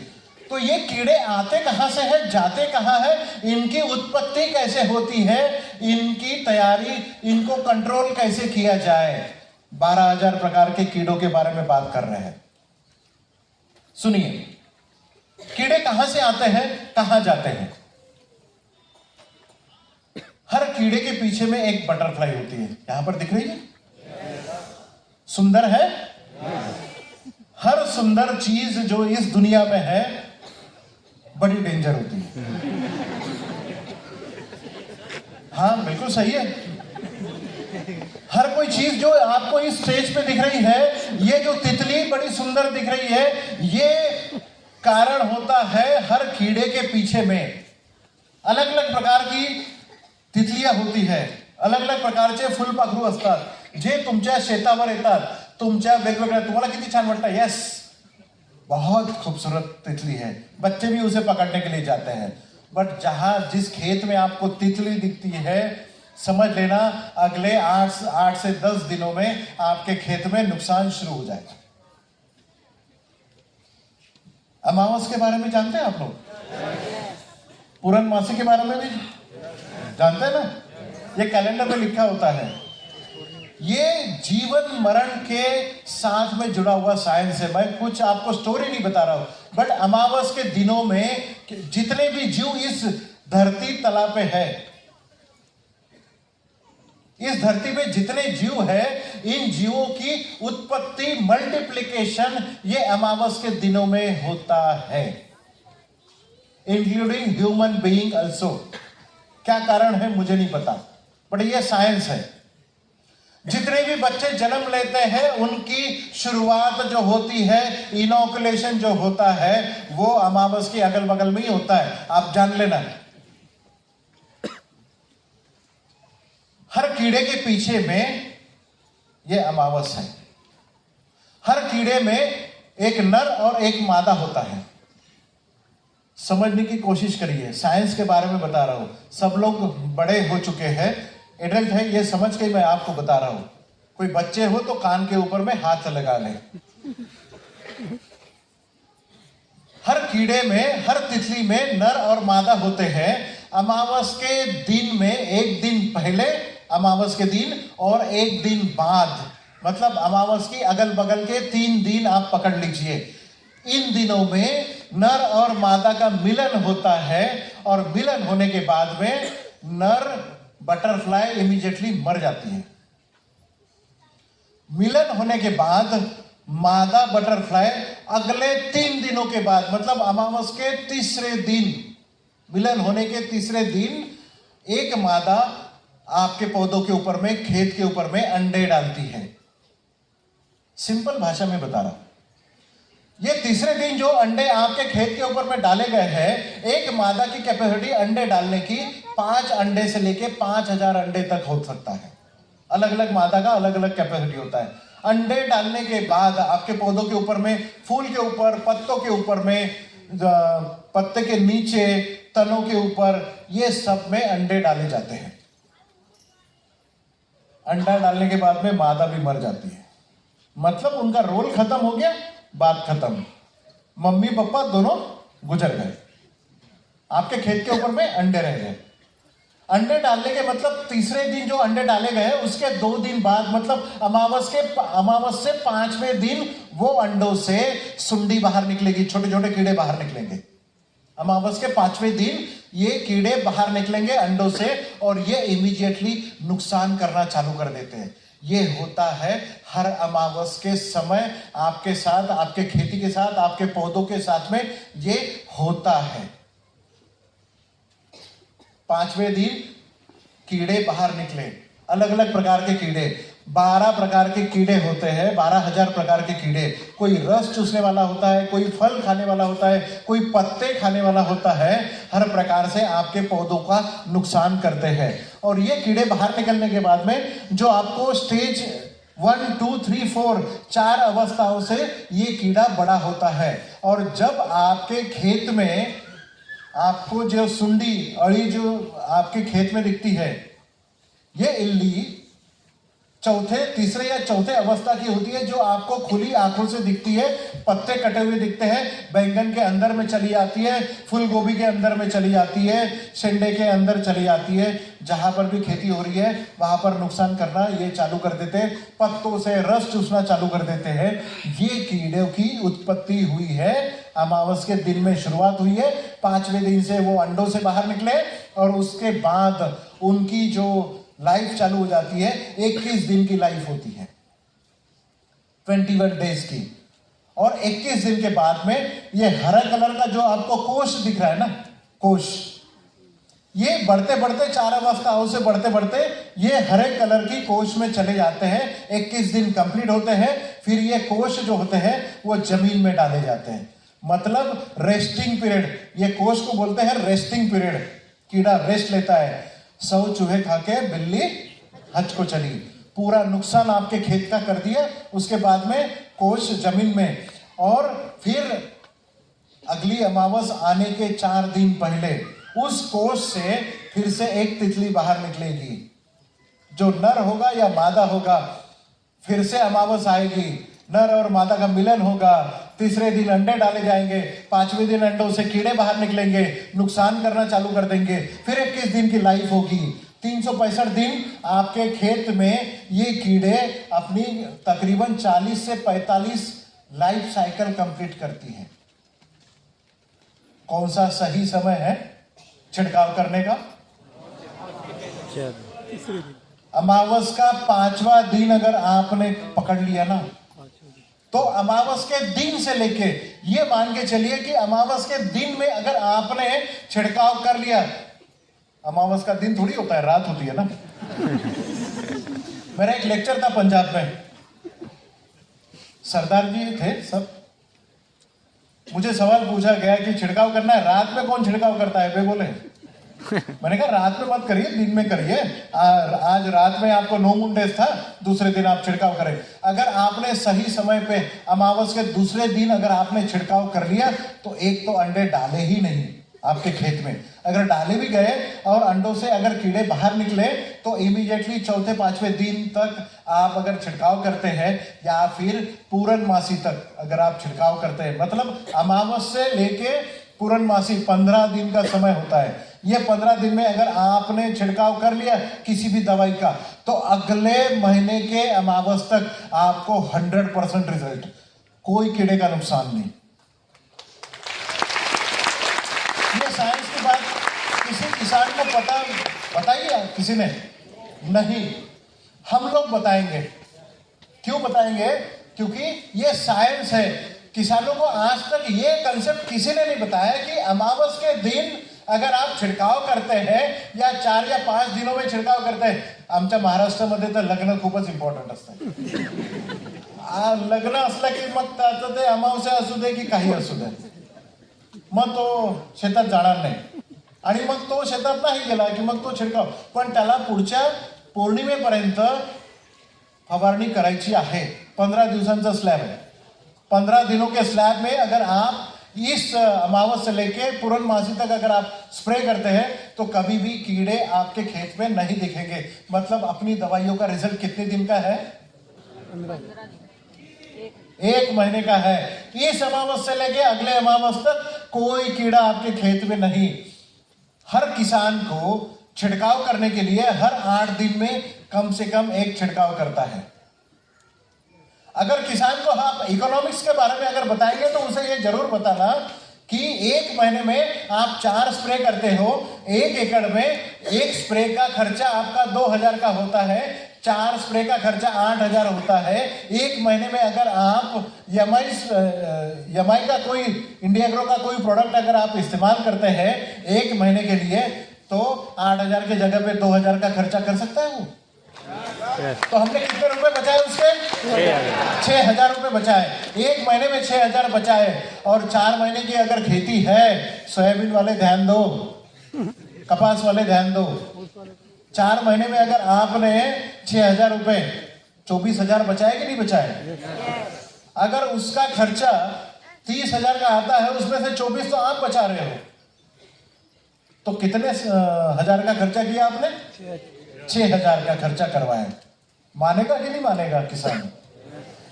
तो ये कीड़े आते कहां से है, जाते कहां है, इनकी उत्पत्ति कैसे होती है, इनकी तैयारी, इनको कंट्रोल कैसे किया जाए। 12,000 प्रकार के कीड़ों के बारे में बात कर रहे हैं। सुनिए, कीड़े कहां से आते हैं, कहां जाते हैं। हर कीड़े के पीछे में एक बटरफ्लाई होती है। यहां पर दिख रही है, सुंदर है। हर सुंदर चीज जो इस दुनिया में है बड़ी डेंजर होती है। हाँ, बिल्कुल सही है। हर कोई चीज जो आपको इस स्टेज पे दिख रही है, ये जो तितली बड़ी सुंदर दिख रही है, ये कारण होता है हर कीड़े के पीछे में अलग अलग प्रकार की तितलियां होती है, अलग अलग प्रकारचे फुलपाखरू असतात जे तुमच्या शेतावर येतात, तुमच्या वेगवेगळ्या, तुम्हाला किती छान वाटतं? यस, बहुत खूबसूरत तितली है, बच्चे भी उसे पकड़ने के लिए जाते हैं। बट जहां जिस खेत में आपको तितली दिखती है, समझ लेना अगले 8 से 10 दिनों में आपके खेत में नुकसान शुरू हो जाएगा। अमावस के बारे में जानते हैं आप लोग? पूर्णमासी के बारे में भी जानते हैं ना? ये कैलेंडर में लिखा होता है। ये जीवन मरण के साथ में जुड़ा हुआ साइंस है। मैं कुछ आपको स्टोरी नहीं बता रहा हूं, बट अमावस के दिनों में जितने भी जीव इस धरती तला पे है, इस धरती पे जितने जीव है, इन जीवों की उत्पत्ति, मल्टीप्लिकेशन ये अमावस के दिनों में होता है। Including human being also. क्या कारण है मुझे नहीं पता, बट ये साइंस है। जितने भी बच्चे जन्म लेते हैं उनकी शुरुआत जो होती है, इनोकुलेशन जो होता है, वो अमावस की अगल बगल में ही होता है, आप जान लेना। हर कीड़े के पीछे में ये अमावस है। हर कीड़े में एक नर और एक मादा होता है। समझने की कोशिश करिए, साइंस के बारे में बता रहा हूं। सब लोग बड़े हो चुके हैं, एडल्ट है, ये समझ के मैं आपको बता रहा हूं। कोई बच्चे हो तो कान के ऊपर में हाथ लगा ले। हर कीड़े में, हर तितली में नर और मादा होते हैं। अमावस के दिन में एक दिन पहले, अमावस के दिन और एक दिन बाद, मतलब अमावस की अगल बगल के 3 दिन आप पकड़ लीजिए। इन दिनों में नर और मादा का मिलन होता है और मिलन होने के बाद में नर बटरफ्लाई इमीडिएटली मर जाती है। मिलन होने के बाद मादा बटरफ्लाई अगले 3 दिनों के बाद, मतलब अमावस के तीसरे दिन, मिलन होने के तीसरे दिन एक मादा आपके पौधों के ऊपर में, खेत के ऊपर में अंडे डालती है। सिंपल भाषा में बता रहा हूं। ये तीसरे दिन जो अंडे आपके खेत के ऊपर में डाले गए हैं, एक मादा की कैपेसिटी अंडे डालने की 5 अंडे से लेके 5000 अंडे तक हो सकता है। अलग अलग मादा का अलग अलग कैपेसिटी होता है। अंडे डालने के बाद आपके पौधों के ऊपर में, फूल के ऊपर, पत्तों के ऊपर में, पत्ते के नीचे, तनों के ऊपर, ये सब में अंडे डाले जाते हैं। अंडा डालने के बाद में मादा भी मर जाती है, मतलब उनका रोल खत्म हो गया, बात खत्म। मम्मी पापा दोनों गुजर गए, आपके खेत के ऊपर में अंडे रह गए। अंडे डालने के मतलब तीसरे दिन जो अंडे डाले गए उसके 2 दिन बाद, मतलब अमावस से 5वें दिन वो अंडों से सुंडी बाहर निकलेगी, छोटे छोटे कीड़े बाहर निकलेंगे। अमावस के 5वें दिन ये कीड़े बाहर निकलेंगे अंडों से और ये इमीडिएटली नुकसान करना चालू कर देते हैं। ये होता है हर अमावस के समय, आपके साथ, आपके खेती के साथ, आपके पौधों के साथ में ये होता है। 5वें दिन कीड़े बाहर निकले, अलग अलग प्रकार के कीड़े, 12 प्रकार के कीड़े होते हैं, 12,000 प्रकार के कीड़े। कोई रस चूसने वाला होता है, कोई फल खाने वाला होता है, कोई पत्ते खाने वाला होता है। हर प्रकार से आपके पौधों का नुकसान करते हैं। और ये कीड़े बाहर निकलने के बाद में जो आपको स्टेज 1, 2, 3, 4 4 अवस्थाओं से ये कीड़ा बड़ा होता है। और जब आपके खेत में आपको जो सुंडी, अड़ी जो आपके खेत में दिखती है, ये इल्ली तीसरे या चौथे अवस्था की होती है, जो आपको खुली आंखों से दिखती है। पत्ते कटे हुए दिखते हैं, बैंगन के अंदर में चली आती है, फूल गोभी के अंदर में चली आती है, शेंडे के अंदर चली आती है। जहां पर भी खेती हो रही है वहां पर नुकसान करना ये चालू कर देते हैं, पत्तों से रस चूसना चालू कर देते हैं। ये कीड़ों की उत्पत्ति हुई है, अमावस के दिन में शुरुआत हुई है। 5वें दिन से वो अंडों से बाहर निकले और उसके बाद उनकी जो लाइफ चालू हो जाती है, 21 दिन की लाइफ होती है, 21 डेज की। और 21 दिन के बाद में ये हरा कलर का जो आपको कोश दिख रहा है ना, कोश, ये बढ़ते बढ़ते 4 अवस्थाओं से बढ़ते बढ़ते ये हरे कलर की कोश में चले जाते हैं। 21 दिन कंप्लीट होते हैं, फिर ये कोश जो होते हैं वो जमीन में डाले जाते हैं, मतलब रेस्टिंग पीरियड। ये कोश को बोलते हैं रेस्टिंग पीरियड। कीड़ा रेस्ट लेता है। 100 चूहे खा के बिल्ली हज को चली, पूरा नुकसान आपके खेत का कर दिया। उसके बाद में कोश जमीन में, और फिर अगली अमावस आने के 4 दिन पहले उस कोश से फिर से एक तितली बाहर निकलेगी, जो नर होगा या मादा होगा। फिर से अमावस आएगी, नर और मादा का मिलन होगा। तीसरे दिन अंडे डाले जाएंगे, 5वें दिन अंडों से कीड़े बाहर निकलेंगे, नुकसान करना चालू कर देंगे। फिर 21 दिन की लाइफ होगी। 365 दिन आपके खेत में ये कीड़े अपनी तकरीबन 40 से 45 लाइफ साइकिल कंप्लीट करती हैं। कौन सा सही समय है छिड़काव करने का? अमावस का 5वां दिन अगर आपने पकड़ लिया ना, तो तो अमावस के दिन से लेके ये मान के चलिए कि अमावस के दिन में अगर आपने छिड़काव कर लिया, अमावस का दिन थोड़ी होता है, रात होती है ना। मेरा एक लेक्चर था पंजाब में, सरदार जी थे सब, मुझे सवाल पूछा गया कि छिड़काव करना है, रात में कौन छिड़काव करता है? वे बोले, मैंने कहा रात में मत करिए, दिन में करिए। आज रात में आपको नो मून डेज था, दूसरे दिन आप छिड़काव करें। अगर आपने सही समय पे अमावस के दूसरे दिन अगर आपने छिड़काव कर लिया तो एक तो अंडे डाले ही नहीं आपके खेत में, अगर डाले भी गए और अंडों से अगर कीड़े बाहर निकले तो इमीडिएटली चौथे पांचवें दिन तक आप अगर छिड़काव करते हैं या फिर पूर्णमासी तक अगर आप छिड़काव करते हैं, मतलब अमावस से लेके पूर्णमासी 15 दिन का समय होता है। ये 15 दिन में अगर आपने छिड़काव कर लिया किसी भी दवाई का तो अगले महीने के अमावस तक आपको 100% रिजल्ट, कोई कीड़े का नुकसान नहीं। ये साइंस की बात किसी किसान को पता बताइए किसी ने नहीं, हम लोग बताएंगे। क्यों बताएंगे? क्योंकि ये साइंस है। किसानों को आज तक ये कंसेप्ट किसी ने नहीं बताया कि अमावस के दिन अगर आप छिड़काव करते हैं या 4 या 5 दिनों में छिड़काव करते हैं, आमच्या महाराष्ट्रामध्ये तर लग्न खूपच इम्पॉर्टंट असतं। लग्न असलं की मग त्याचं ते अमावस्या असू दे की काही असू दे, मग तो शेतात जाणार नाही आणि मग तो शेतात नाही गेला की मग तो छिड़काव, पण त्याला पुढच्या पौर्णिमेपर्यंत फवारणी करायची आहे। 15 दिवसांचा स्लॅब है, 15 दिनों के स्लैब में अगर आप इस अमावस से लेके पूर्णमासी तक अगर आप स्प्रे करते हैं तो कभी भी कीड़े आपके खेत में नहीं दिखेंगे। मतलब अपनी दवाइयों का रिजल्ट कितने दिन का है? 1 महीने का है। इस अमावस से लेके अगले अमावस तक कोई कीड़ा आपके खेत में नहीं। हर किसान को छिड़काव करने के लिए हर 8 दिन में कम से कम एक छिड़काव करता है। अगर किसान को आप इकोनॉमिक्स के बारे में अगर बताएंगे तो उसे ये जरूर बताना कि 1 महीने में आप 4 स्प्रे करते हो, 1 एकड़ में 1 स्प्रे का खर्चा आपका 2000 का होता है, 4 स्प्रे का खर्चा 8000 होता है। 1 महीने में अगर आप यमाई का कोई इंडिया एग्रो का कोई प्रोडक्ट अगर आप इस्तेमाल करते हैं 1 महीने के लिए तो 8000 की जगह पे 2000 का खर्चा कर सकता है वो। तो हमने कितने रुपए बचाए उसके? 6000 रुपए बचाए। 1 महीने में 6000 बचाए। और 4 महीने की अगर खेती है, सोयाबीन वाले ध्यान दो, कपास वाले ध्यान दो, 4 महीने में अगर आपने 6000 रुपए 24000 बचाए कि नहीं बचाए? अगर उसका खर्चा 30000 का आता है उसमें से 24 तो आप बचा रहे हो, तो कितने हजार का खर्चा किया आपने? 6000 का खर्चा करवाया। मानेगा कि नहीं मानेगा किसान?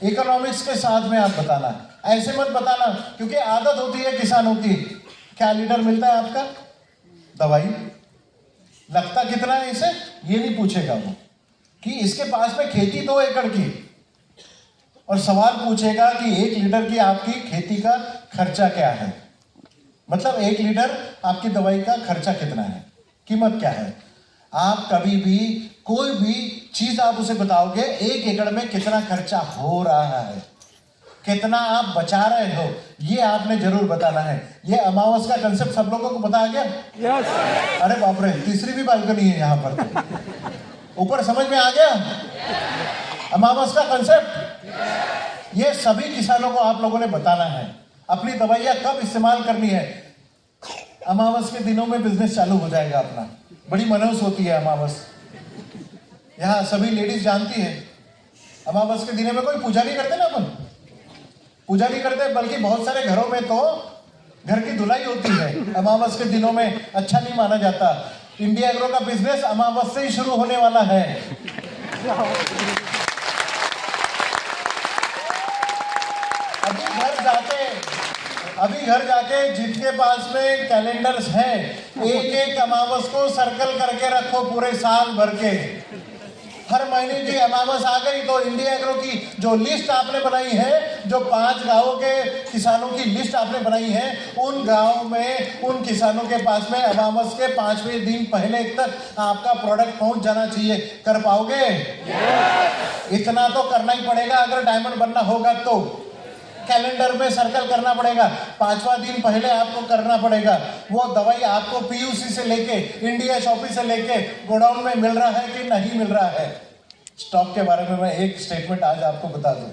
इकोनॉमिक्स के साथ में आप बताना, ऐसे मत बताना, क्योंकि आदत होती है किसानों की। क्या लीटर मिलता है आपका दवाई, लगता कितना है इसे, ये नहीं पूछेगा वो कि इसके पास में खेती 2 एकड़ की, और सवाल पूछेगा कि 1 लीटर की आपकी खेती का खर्चा क्या है, मतलब 1 लीटर आपकी दवाई का खर्चा कितना है, कीमत क्या है। आप कभी भी कोई भी चीज आप उसे बताओगे 1 एकड़ में कितना खर्चा हो रहा है, कितना आप बचा रहे हो, ये आपने जरूर बताना है। ये अमावस का कंसेप्ट सब लोगों को बता गया? यस। अरे बाप रे, तीसरी भी बालकनी है यहाँ पर। ऊपर समझ में आ गया अमावस का कंसेप्ट? ये सभी किसानों को आप लोगों ने बताना है। अपनी दवाइयाँ कब इस्तेमाल करनी है? अमावस के दिनों में बिजनेस चालू हो जाएगा अपना। बड़ी मनहूस होती है अमावस, यहाँ सभी लेडीज जानती है। अमावस के दिनों में कोई पूजा नहीं करते ना, अपन पूजा नहीं करते, बल्कि बहुत सारे घरों में तो घर की धुलाई होती है अमावस के दिनों में। अच्छा नहीं माना जाता। इंडिया एग्रो का बिजनेस अमावस से ही शुरू होने वाला है। अभी घर जाके जिनके पास में कैलेंडर्स हैं, एक अमावस को सर्कल करके रखो पूरे साल भर के। हर महीने की अमावस आ गई तो इंडिया एग्रो की जो लिस्ट आपने बनाई है, जो 5 गांवों के किसानों की लिस्ट आपने बनाई है, उन गांव में उन किसानों के पास में अमावस के 5वें दिन पहले तक आपका प्रोडक्ट पहुंच जाना चाहिए। कर पाओगे? इतना तो करना ही पड़ेगा अगर डायमंड बनना होगा तो। कैलेंडर में सर्कल करना पड़ेगा, 5वां दिन पहले आपको करना पड़ेगा। वो दवाई आपको पीयूसी से लेके इंडिया ऑफिस से लेके गोडाउन में मिल रहा है कि नहीं मिल रहा है। स्टॉक के बारे में मैं एक स्टेटमेंट आज आपको बता दूं।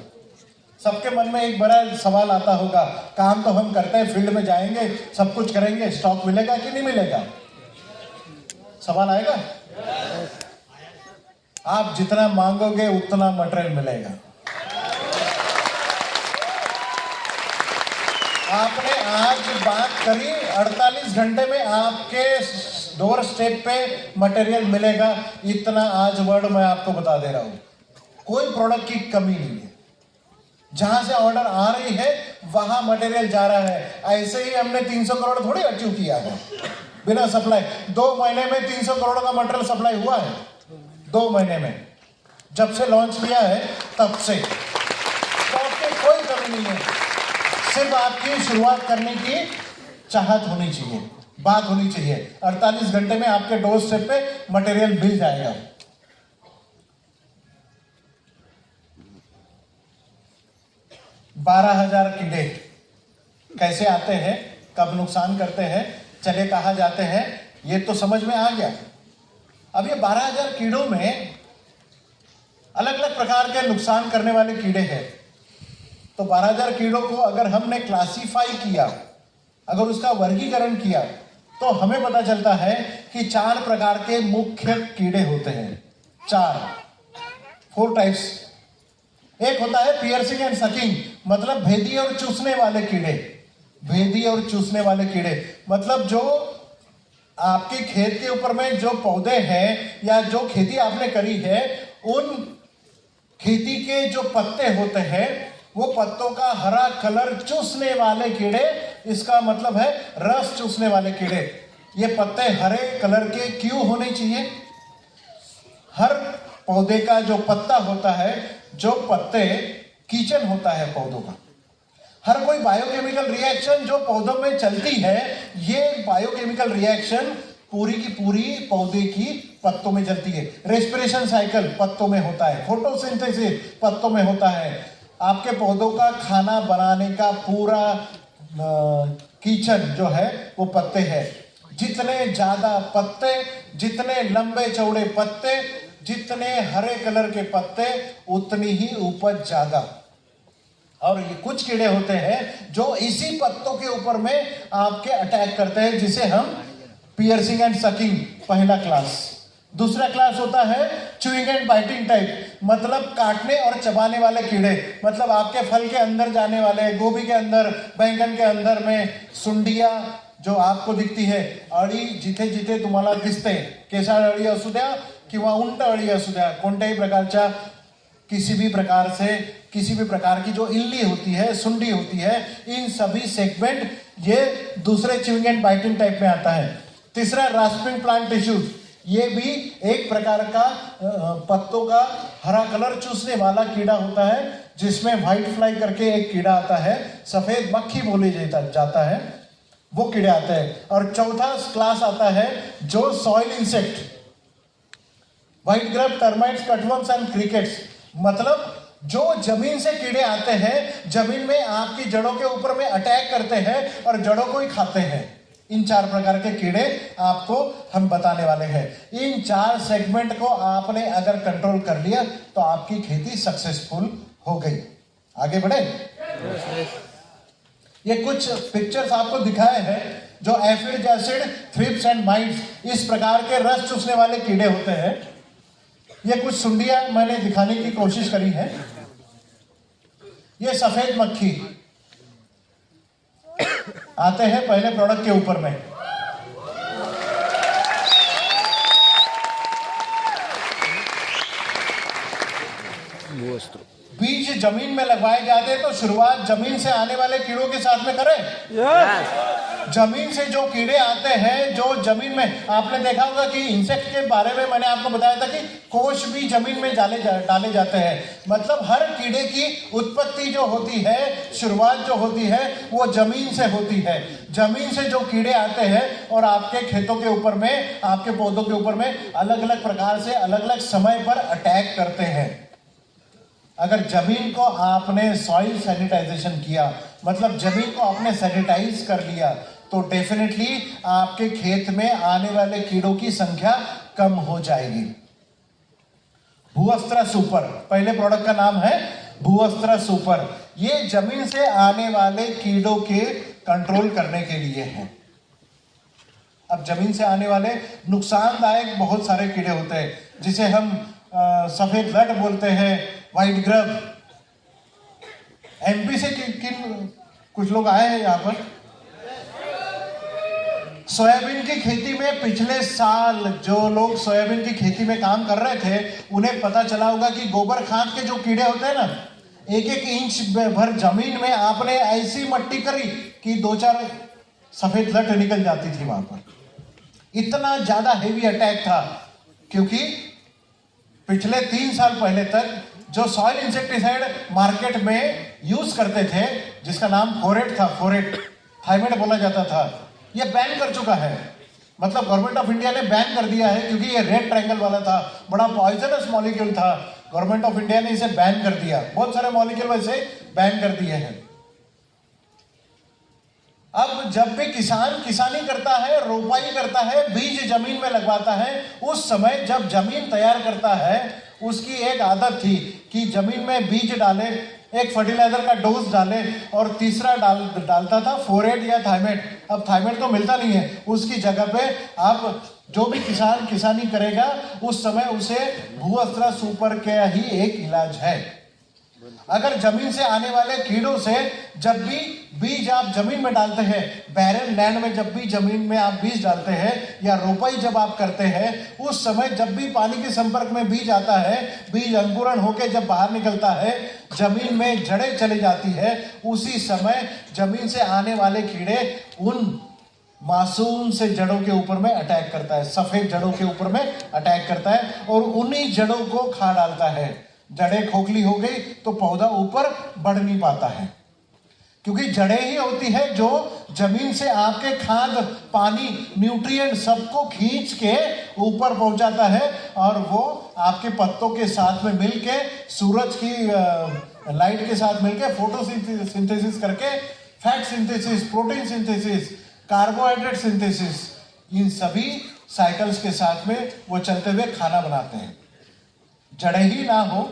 सबके मन में एक बड़ा सवाल आता होगा, काम तो हम करते हैं, फील्ड में जाएंगे, सब कुछ करेंगे, स्टॉक मिलेगा कि नहीं मिलेगा? सवाल आएगा। आप जितना मांगोगे उतना मटेरियल मिलेगा। आपने आज बात करी, 48 घंटे में आपके डोर स्टेप पे मटेरियल मिलेगा, इतना आज वर्ड मैं आपको बता दे रहा हूं। कोई प्रोडक्ट की कमी नहीं है। जहां से ऑर्डर आ रही है वहां मटेरियल जा रहा है। ऐसे ही हमने 300 करोड़ थोड़ी अचीव किया है बिना सप्लाई। 2 महीने में 300 करोड़ का मटेरियल सप्लाई हुआ है। 2 महीने में, जब से लॉन्च किया है तब से। स्टॉक की कोई कमी नहीं है, सिर्फ आपकी शुरुआत करने की चाहत होनी चाहिए, बात होनी चाहिए। 48 घंटे में आपके डोर स्टेप पे मटेरियल मिल जाएगा। 12,000 कीड़े कैसे आते हैं, कब नुकसान करते हैं, चले कहाँ जाते हैं, ये तो समझ में आ गया। अब ये 12,000 कीड़ों में अलग अलग प्रकार के नुकसान करने वाले कीड़े हैं। तो 12,000 कीड़ों को अगर हमने क्लासिफाई किया, अगर उसका वर्गीकरण किया, तो हमें पता चलता है कि 4 प्रकार के मुख्य कीड़े होते हैं। 4 टाइप्स। एक होता है पियर्सिंग एंड सकिंग, मतलब भेदी और चूसने वाले कीड़े। भेदी और चूसने वाले कीड़े मतलब जो आपके खेत के ऊपर में जो पौधे हैं या जो खेती आपने करी है, उन खेती के जो पत्ते होते हैं, वो पत्तों का हरा कलर चूसने वाले कीड़े। इसका मतलब है रस चूसने वाले कीड़े। ये पत्ते हरे कलर के क्यों होने चाहिए? हर पौधे का जो पत्ता होता है, जो पत्ते किचन होता है पौधों का, हर कोई बायोकेमिकल रिएक्शन जो पौधों में चलती है, ये बायोकेमिकल रिएक्शन पूरी की पूरी पौधे की पत्तों में चलती है। रेस्पिरेशन साइकिल पत्तों में होता है, फोटोसिंथेसिस पत्तों में होता है। आपके पौधों का खाना बनाने का पूरा किचन जो है वो पत्ते हैं। जितने ज्यादा पत्ते, जितने लंबे चौड़े पत्ते, जितने हरे कलर के पत्ते, उतनी ही उपज ज्यादा। और ये कुछ कीड़े होते हैं जो इसी पत्तों के ऊपर में आपके अटैक करते हैं, जिसे हम पियर्सिंग एंड सकिंग पहला क्लास। दूसरा क्लास होता है च्यूइंग एंड बाइटिंग टाइप, मतलब काटने और चबाने वाले कीड़े। मतलब आपके फल के अंदर जाने वाले, गोभी के अंदर, बैंगन के अंदर में सुंडिया जो आपको दिखती है, अळी जिथे जिथे तुम्हाला दिसते, केसाळ अळी असू द्या किंवा उंट अळी असू द्या, कोणत्याही प्रकारच्या किसी भी प्रकार से, किसी भी प्रकार की जो इल्ली होती है, सुंडी होती है, इन सभी सेगमेंट ये दूसरे च्यूइंग एंड बाइटिंग टाइप में आता है। तीसरा रास्पिंग प्लांट टिश्यूज, ये भी एक प्रकार का पत्तों का हरा कलर चूसने वाला कीड़ा होता है, जिसमें व्हाइट फ्लाई करके एक कीड़ा आता है, सफेद मक्खी बोले जाता है, वो कीड़े आते हैं। और चौथा क्लास आता है जो soil insect, white grub, termites, cutworms and crickets, मतलब जो जमीन से कीड़े आते हैं, जमीन में आपकी जड़ों के ऊपर में अटैक करते हैं और जड़ों को ही खाते हैं। इन 4 प्रकार के कीड़े आपको हम बताने वाले हैं। इन 4 सेगमेंट को आपने अगर कंट्रोल कर लिया तो आपकी खेती सक्सेसफुल हो गई। आगे बढ़े। ये कुछ पिक्चर्स आपको दिखाए हैं जो aphid, acid, thrips and mites, इस प्रकार के रस चूसने वाले कीड़े होते हैं। ये कुछ सुंडियां मैंने दिखाने की कोशिश करी है। ये सफेद मक्खी आते हैं पहले प्रोडक्ट के ऊपर में। बीज जमीन में लगवाए जाते हैं, तो शुरुआत जमीन से आने वाले कीड़ों के साथ में करें। जमीन से जो कीड़े आते हैं, जो जमीन में, आपने देखा होगा कि इंसेक्ट के बारे में मैंने आपको बताया था कि कोश भी जमीन में डाले जाते हैं। मतलब हर कीड़े की उत्पत्ति जो होती है, शुरुआत जो होती है, वो जमीन से होती है। जमीन से जो कीड़े आते हैं और आपके खेतों के ऊपर में, आपके पौधों के ऊपर में अलग अलग प्रकार से, अलग अलग समय पर अटैक करते हैं। अगर जमीन को आपने सॉइल सैनिटाइजेशन किया, मतलब जमीन को आपने सैनिटाइज कर लिया, तो डेफिनेटली आपके खेत में आने वाले कीड़ों की संख्या कम हो जाएगी। भूअस्त्र सुपर, पहले प्रोडक्ट का नाम है भूअस्त्र सुपर। ये जमीन से आने वाले कीड़ों के कंट्रोल करने के लिए है। अब जमीन से आने वाले नुकसानदायक बहुत सारे कीड़े होते हैं, जिसे हम सफेद लट बोलते हैं, व्हाइट ग्रब। एमपी से किन कुछ लोग आए हैं यहाँ पर। सोयाबीन की खेती में पिछले साल जो लोग सोयाबीन की खेती में काम कर रहे थे, उन्हें पता चला होगा कि गोबर खाद के जो कीड़े होते हैं ना, 1-1 इंच भर जमीन में आपने ऐसी मट्टी करी कि 2-4 सफेद लट निकल जाती थी वहां पर। इतना ज्यादा हेवी अटैक था, क्योंकि पिछले 3 साल पहले तक जो सॉइल इंसेक्टिसाइड मार्केट में यूज करते थे, जिसका नाम फोरेट था, फोरेट थाइमेट बोला जाता था, ये बैन कर चुका है। मतलब गवर्नमेंट ऑफ इंडिया ने बैन कर दिया है, क्योंकि ये रेड ट्रायंगल वाला था, बड़ा पॉइजनस मॉलिक्यूल था। गवर्नमेंट ऑफ इंडिया ने इसे बैन कर दिया। बहुत सारे मॉलिक्यूल वैसे बैन कर दिए हैं। अब जब भी किसान किसानी करता है, रोपाई करता है, बीज जमीन में लगवाता है, उस समय जब जमीन तैयार करता है, उसकी एक आदत थी कि जमीन में बीज डाले, एक फर्टिलाइजर का डोज डाले, और तीसरा डालता था फोरेट या थाइमेट। अब थाइमेट तो मिलता नहीं है, उसकी जगह पे आप जो भी किसान किसानी करेगा, उस समय उसे भूअस्त्र सुपर का ही एक इलाज है। अगर जमीन से आने वाले कीड़ों से जब भी बीज आप जमीन में डालते हैं, बैरन लैंड में जब भी जमीन में आप बीज डालते हैं, या रोपाई जब आप करते हैं, उस समय जब भी पानी के संपर्क में बीज आता है, बीज अंकुरण होकर जब बाहर निकलता है, जमीन में जड़ें चली जाती है, उसी समय जमीन से आने वाले कीड़े उन मासूम से जड़ों के ऊपर में अटैक करता है, सफेद जड़ों के ऊपर में अटैक करता है, और उन्हीं जड़ों को खा डालता है। जड़ें खोखली हो गई तो पौधा ऊपर बढ़ नहीं पाता है, क्योंकि जड़ें ही होती है जो जमीन से आपके खाद, पानी, न्यूट्रिएंट सबको खींच के ऊपर पहुंचाता है, और वो आपके पत्तों के साथ में मिलके, सूरज की लाइट के साथ मिलके फोटोसिंथेसिस करके fat synthesis, protein synthesis, carbohydrate synthesis, इन सभी साइकिल्स के साथ में वो चलते हुए खाना बनाते हैं। जड़ें ही ना हो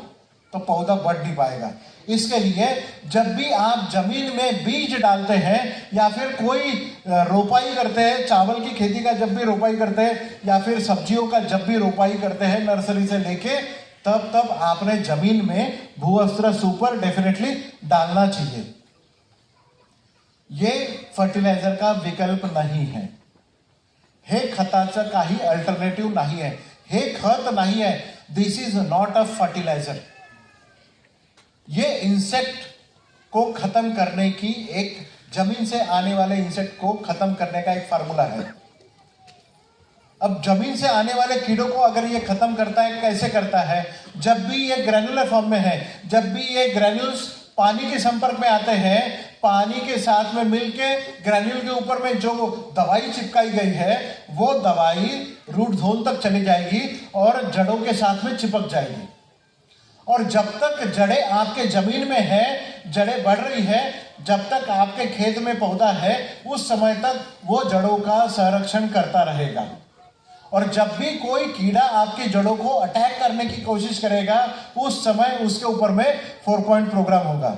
तो पौधा बढ़ नहीं पाएगा। इसके लिए जब भी आप जमीन में बीज डालते हैं, या फिर कोई रोपाई करते हैं, चावल की खेती का जब भी रोपाई करते हैं, या फिर सब्जियों का जब भी रोपाई करते हैं नर्सरी से लेके, तब आपने जमीन में भूअस्त्र सुपर डेफिनेटली डालना चाहिए। ये फर्टिलायझर का विकल्प नहीं है, हे खताचा काही अल्टरनेटिव्ह नाही है, हे खत नहीं है, this is not a fertiliser. ये इंसेक्ट को खत्म करने की एक, जमीन से आने वाले इंसेक्ट को खत्म करने का एक फार्मूला है। अब जमीन से आने वाले कीड़ों को अगर ये खत्म करता है, कैसे करता है? जब भी ये ग्रैन्युलर फॉर्म में है, जब भी ये ग्रैन्यूल्स पानी के संपर्क में आते हैं, पानी के साथ में मिलके ग्रैन्यूल के ऊपर में जो दवाई चिपकाई गई है, वो दवाई रूट जोन तक चली जाएगी और जड़ों के साथ में चिपक जाएगी। और जब तक जड़ें आपके जमीन में है, जड़ें बढ़ रही है, जब तक आपके खेत में पौधा है, उस समय तक वो जड़ों का संरक्षण करता रहेगा। और जब भी कोई कीड़ा आपकी जड़ों को अटैक करने की कोशिश करेगा, उस समय उसके ऊपर में 4 पॉइंट प्रोग्राम होगा।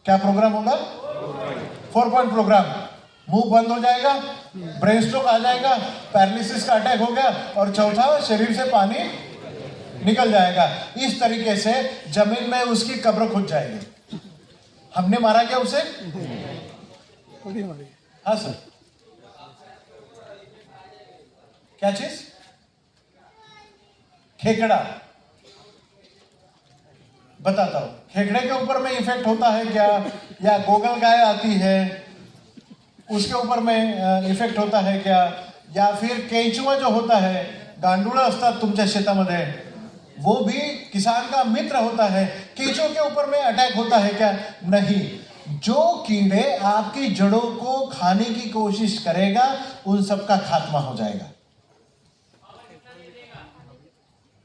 क्या प्रोग्राम होगा? 4 पॉइंट प्रोग्राम। मुंह बंद हो जाएगा, ब्रेन स्ट्रोक आ जाएगा, पैरालिसिस का अटैक हो गया, और चौथा शरीर से पानी निकल जाएगा। इस तरीके से जमीन में उसकी कब्र खुद जाएगी। हमने मारा क्या उसे? हाँ सर, क्या चीज? खेकड़ा। बताता हूं, खेकड़े के ऊपर में इफेक्ट होता है क्या? या गोगल गाय आती है, उसके ऊपर में इफेक्ट होता है क्या? या फिर केंचुआ जो होता है, गांडुळं असतात तुमच्या शेतामध्ये, वो भी किसान का मित्र होता है, केंचुओं के ऊपर में अटैक होता है क्या? नहीं। जो कीड़े आपकी जड़ों को खाने की कोशिश करेगा, उन सब का खात्मा हो जाएगा।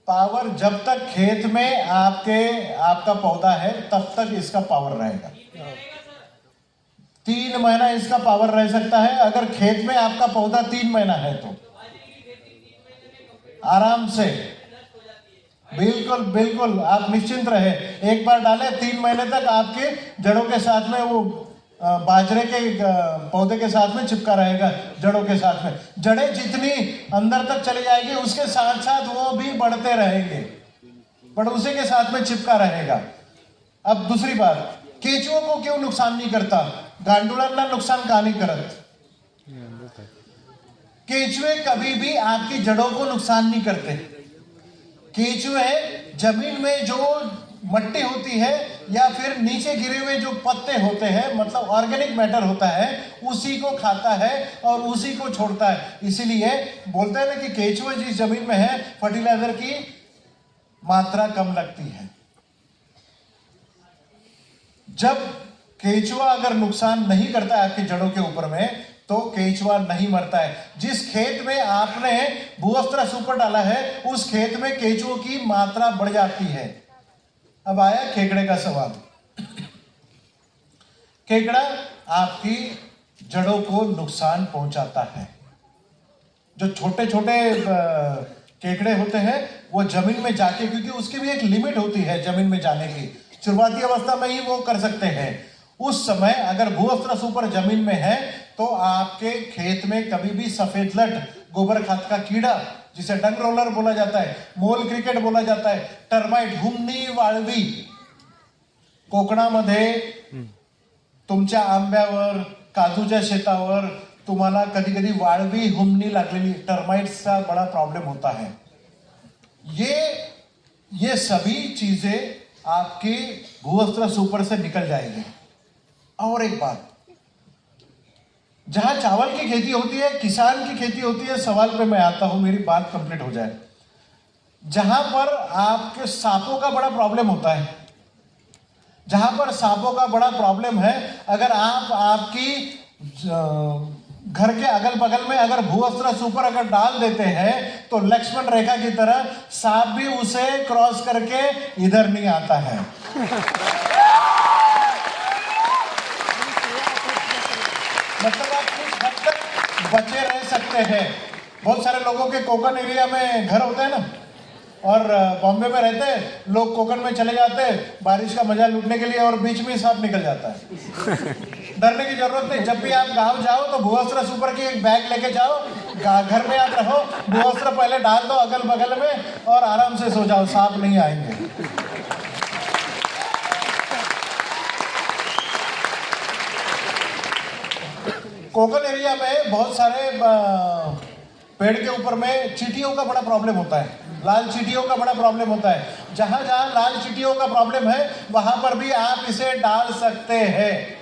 पावर जब तक खेत में आपका पौधा है तब तक इसका पावर रहेगा। 3 महीना इसका पावर रह सकता है। अगर खेत में आपका पौधा 3 महीना है तो आराम से, बिल्कुल बिल्कुल आप निश्चिंत रहे। एक बार डाले 3 महीने तक आपके जड़ों के साथ में वो बाजरे के पौधे के साथ में चिपका रहेगा। जड़ों के साथ में जड़ें जितनी अंदर तक चली जाएगी उसके साथ साथ वो भी बढ़ते रहेंगे, बट उसी के साथ में चिपका रहेगा। अब दूसरी बात, केचुओं को क्यों नुकसान नहीं करता? गांडुळांना नुकसान का नहीं करत? केचुए कभी भी आपकी जड़ों को नुकसान नहीं करते। केचुए जमीन में जो मट्टी होती है या फिर नीचे गिरे हुए जो पत्ते होते हैं, मतलब ऑर्गेनिक मैटर होता है, उसी को खाता है और उसी को छोड़ता है। इसीलिए बोलते हैं ना कि केचुए जिस जमीन में है फर्टिलाइजर की मात्रा कम लगती है। जब केचुआ अगर नुकसान नहीं करता है आपकी जड़ों के ऊपर में, तो केचुआ नहीं मरता है। जिस खेत में आपने भूअस्त्र सुपर डाला है उस खेत में केचुओं की मात्रा बढ़ जाती है। अब आया केकड़े का सवाल। केकड़ा आपकी जड़ों को नुकसान पहुंचाता है। जो छोटे छोटे केकड़े होते हैं वो जमीन में जाके, क्योंकि उसकी भी एक लिमिट होती है जमीन में जाने की, शुरुआती अवस्था में ही वो कर सकते हैं। उस समय अगर भूअस्त्र सुपर जमीन में है तो आपके खेत में कभी भी सफेद लट, गोबर खाद का कीड़ा जिसे डंग रोलर बोला जाता है, मोल क्रिकेट बोला जाता है, टर्माइट, हुमणी, वाळवी, कोकणामध्ये तुमच्या आंब्यावर, काजूच्या शेतावर तुम्हाला कधी कधी वाळवी, हुमणी लागलेली, टर्माइट्सचा बड़ा प्रॉब्लम होता है। ये सभी चीजें आपके भूअस्त्र सुपर से निकल जाएगी। और एक बात, जहां चावल की खेती होती है, किसान की खेती होती है, सवाल पे मैं आता हूं, मेरी बात कंप्लीट हो जाए। जहां पर आपके सांपों का बड़ा प्रॉब्लम होता है, जहां पर सांपों का बड़ा प्रॉब्लम है, अगर आप आपकी घर के अगल बगल में अगर भूअस्त्र सुपर अगर डाल देते हैं तो लक्ष्मण रेखा की तरह सांप भी उसे क्रॉस करके इधर नहीं आता है। मतलब आप कुछ हद तक बचे रह सकते हैं। बहुत सारे लोगों के कोकन एरिया में घर होते हैं ना, और बॉम्बे में रहते हैं लोग, कोकन में चले जाते हैं बारिश का मजा लूटने के लिए और बीच में ही सांप निकल जाता है। डरने की जरूरत नहीं। जब भी आप गांव जाओ तो भूअस्त्र सुपर की एक बैग लेके जाओ, घर में आप रहो, भूअस्त्र पहले डाल दो अगल बगल में और आराम से सो जाओ, सांप नहीं आएंगे। कोकन एरिया में बहुत सारे पेड़ के ऊपर में चींटियों का बड़ा प्रॉब्लम होता है, लाल चींटियों का बड़ा प्रॉब्लम होता है। जहां जहां लाल चींटियों का प्रॉब्लम है वहां पर भी आप इसे डाल सकते हैं।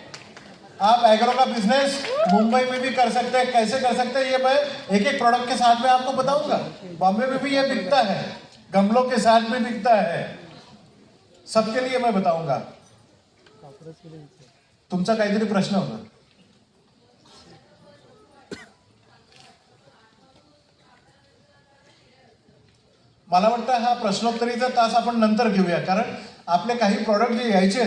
आप एग्रो का बिजनेस मुंबई में भी कर सकते हैं। कैसे कर सकते हैं ये मैं एक एक प्रोडक्ट के साथ में आपको बताऊंगा। बॉम्बे में भी ये बिकता है, गमलों के साथ में बिकता है, सबके लिए मैं बताऊंगा। तुमचा काहीतरी प्रश्न होता? मला वाटतं हा प्रश्नोत्तरीचा तास आपण नंतर घेऊया, कारण आपले काही प्रोडक्ट जे यायचे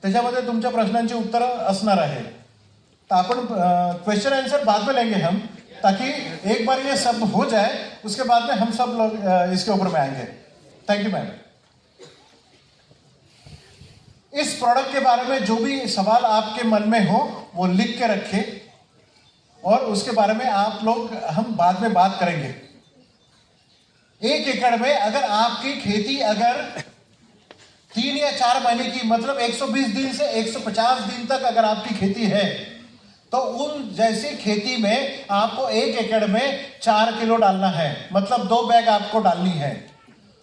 त्याच्यामध्ये तुमच्या प्रश्नांची उत्तर असणार आहे। तो अपन क्वेश्चन आंसर बाद में लेंगे हम, ताकि एक बार ये सब हो जाए, उसके बाद में हम सब लोग इसके ऊपर में आएंगे। Thank you ma'am. इस प्रोडक्ट के बारे में जो भी सवाल आपके मन में हो वो लिख के रखें और उसके बारे में आप लोग हम बाद में बात करेंगे। 1 एकड़ में अगर आपकी खेती अगर 3 या 4 महीने की, मतलब 120 दिन से 150 दिन तक अगर आपकी खेती है, तो उन जैसी खेती में आपको 1 एकड़ में 4 किलो डालना है, मतलब 2 बैग आपको डालनी है।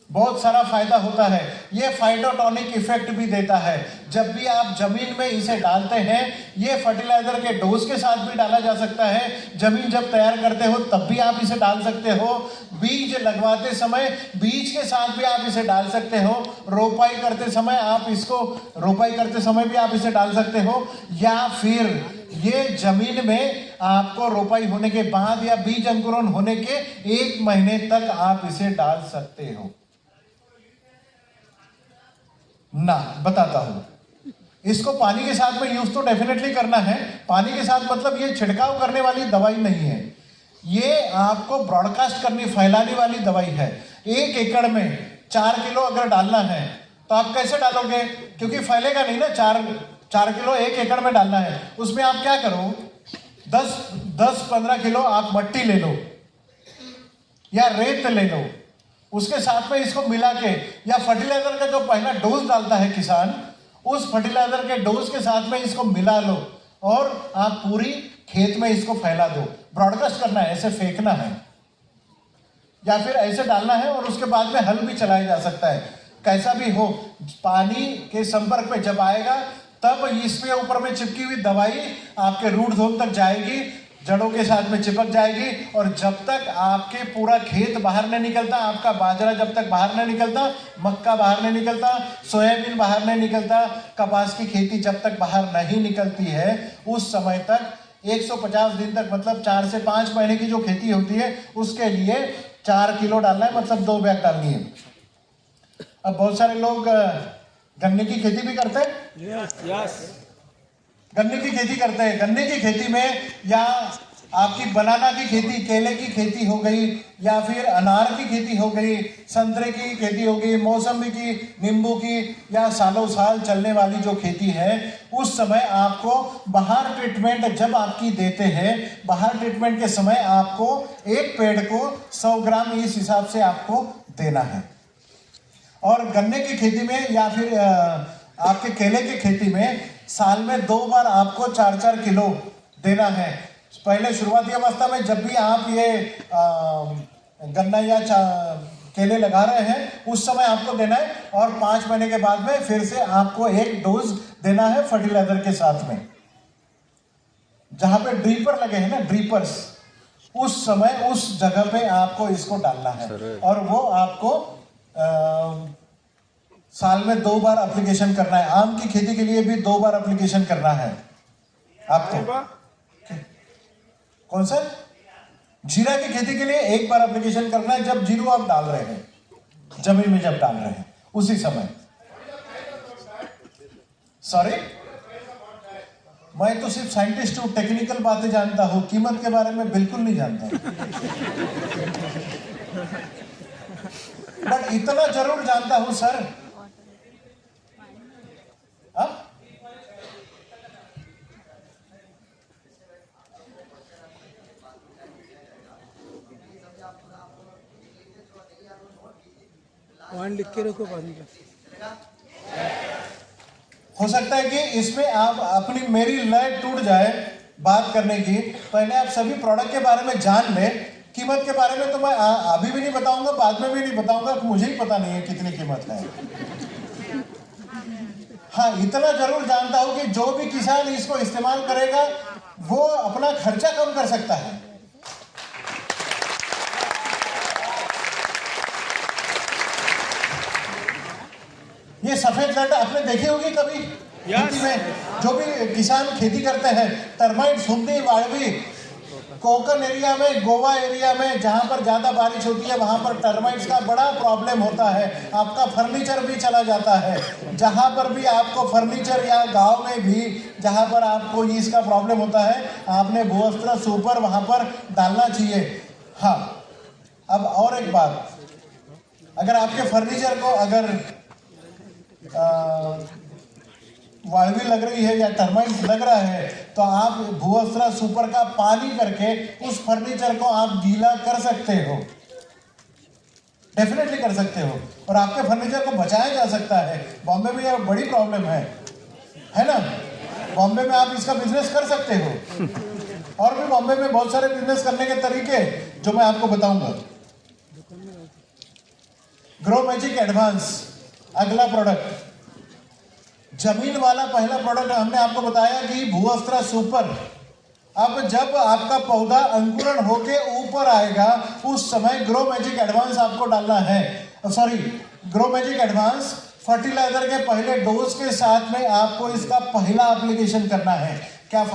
बहुत सारा फायदा होता है। ये फाइटोटॉनिक इफेक्ट भी देता है। जब भी आप जमीन में इसे डालते हैं, ये फर्टिलाइजर के डोज के साथ भी डाला जा सकता है। जमीन जब तैयार करते हो तब भी आप इसे डाल सकते हो। बीज लगवाते समय बीज के साथ भी आप इसे डाल सकते हो। रोपाई करते समय भी आप इसे डाल सकते हो, या फिर ये जमीन में आपको रोपाई होने के बाद या बीज अंकुरण होने के 1 महीने तक आप इसे डाल सकते हो। ना, बताता हूं। इसको पानी के साथ में यूज तो डेफिनेटली करना है। पानी के साथ मतलब ये छिड़काव करने वाली दवाई नहीं है, ये आपको ब्रॉडकास्ट करनी, फैलाने वाली दवाई है। 1 एकड़ में 4 किलो अगर डालना है तो आप कैसे डालोगे, क्योंकि फैलेगा नहीं ना। 4 किलो 1 एकड़ में डालना है। उसमें आप क्या करो, 10-15 किलो आप मट्टी ले लो या रेत ले लो, उसके साथ में इसको मिला के, या फर्टिलाइजर का जो पहला डोज डालता है किसान, उस फर्टिलाइजर के डोज के साथ में इसको मिला लो और आप पूरी खेत में इसको फैला दो। ब्रॉडकास्ट करना है, ऐसे फेंकना है या फिर ऐसे डालना है, और उसके बाद में हल भी चलाया जा सकता है। कैसा भी हो, पानी के संपर्क में जब आएगा तब इसमें ऊपर में चिपकी हुई दवाई आपके रूट जोन तक जाएगी, जड़ों के साथ में चिपक जाएगी, और जब तक आपके पूरा खेत बाहर नहीं निकलता, आपका बाजरा जब तक बाहर नहीं निकलता, मक्का बाहर नहीं निकलता, सोयाबीन बाहर नहीं निकलता, कपास की खेती जब तक बाहर नहीं निकलती है, उस समय तक 150 दिन तक, मतलब 4 से 5 महीने की जो खेती होती है, उसके लिए 4 किलो डालना है, मतलब 2 बैग डालनी है। अब बहुत सारे लोग गन्ने की खेती भी करते हैं। यस। गन्ने की खेती करते हैं। गन्ने की खेती में या आपकी बनाना की खेती, केले की खेती हो गई, या फिर अनार की खेती हो गई, संतरे की खेती हो गई, मौसमी की, नींबू की, या सालों साल चलने वाली जो खेती है, उस समय आपको बाहर ट्रीटमेंट जब आपकी देते हैं, बाहर ट्रीटमेंट के समय आपको एक पेड़ को 100 ग्राम इस हिसाब से आपको देना है। और गन्ने की खेती में या फिर आपके केले की खेती में साल में 2 बार आपको 4-4 किलो देना है। पहले शुरुआती अवस्था में जब भी आप ये गन्ना या केले लगा रहे हैं, उस समय आपको देना है, और 5 महीने के बाद में फिर से आपको 1 डोज देना है फर्टिलाइजर के साथ में। जहां पे ड्रीपर लगे हैं ना, ड्रीपर्स, उस समय उस जगह पे आपको इसको डालना है, और वो आपको साल में 2 बार एप्लीकेशन करना है। आम की खेती के लिए भी 2 बार एप्लीकेशन करना है आपको। कौन सा? जीरा की खेती के लिए 1 बार एप्लीकेशन करना है, जब जीरो आप डाल रहे हैं, जमीन में जब डाल रहे हैं उसी समय। सॉरी, मैं तो सिर्फ साइंटिस्ट हूं, टेक्निकल बातें जानता हूं, कीमत के बारे में बिल्कुल नहीं जानता। बट इतना जरूर जानता हूं सर, पॉइंट लिख के रखो पानी का। हो सकता है कि इसमें आप अपनी मेरी लय टूट जाए बात करने की। पहले आप सभी प्रोडक्ट के बारे में जान लें। कीमत के बारे में तो मैं अभी भी नहीं बताऊंगा, बाद में भी नहीं बताऊंगा, मुझे ही पता नहीं है कितनी कीमत है। हाँ, इतना जरूर जानता हूं कि जो भी किसान इसको इस्तेमाल करेगा वो अपना खर्चा कम कर सकता है। ये सफेद लट आपने देखी होगी कभी खेती में? जो भी किसान खेती करते हैं, टर्माइट, सुंडी, वाळवी, कोकन एरिया में, गोवा एरिया में जहां पर ज्यादा बारिश होती है, वहां पर टर्माइट्स का बड़ा प्रॉब्लम होता है। आपका फर्नीचर भी चला जाता है। जहां पर भी आपको फर्नीचर, या गांव में भी जहां पर आपको इसका प्रॉब्लम होता है, आपने भूअस्त्र सुपर वहां पर डालना चाहिए। हाँ, अब और एक बात, अगर आपके फर्नीचर को अगर वाळवी लग रही है या टर्माइट लग रहा है, तो आप भूअस्त्र सुपर का पानी करके उस फर्नीचर को आप गीला कर सकते हो, डेफिनेटली कर सकते हो, और आपके फर्नीचर को बचाया जा सकता है। बॉम्बे में यह बड़ी प्रॉब्लम है ना? बॉम्बे में आप इसका बिजनेस कर सकते हो, और भी बॉम्बे में बहुत सारे बिजनेस करने के तरीके जो मैं आपको बताऊंगा। ग्रो मैजिक एडवांस अगला प्रोडक्ट, जमीन वाला पहला प्रोडक्ट हमने आपको बताया कि भूअस्त्र सुपर। अब जब आपका पौधा अंकुरण होके ऊपर आएगा, उस समय ग्रो मैजिक एडवांस आपको डालना है। Sorry, grow magic advance fertiliser के पहले डोज के साथ में आपको इसका पहला एप्लीकेशन करना है।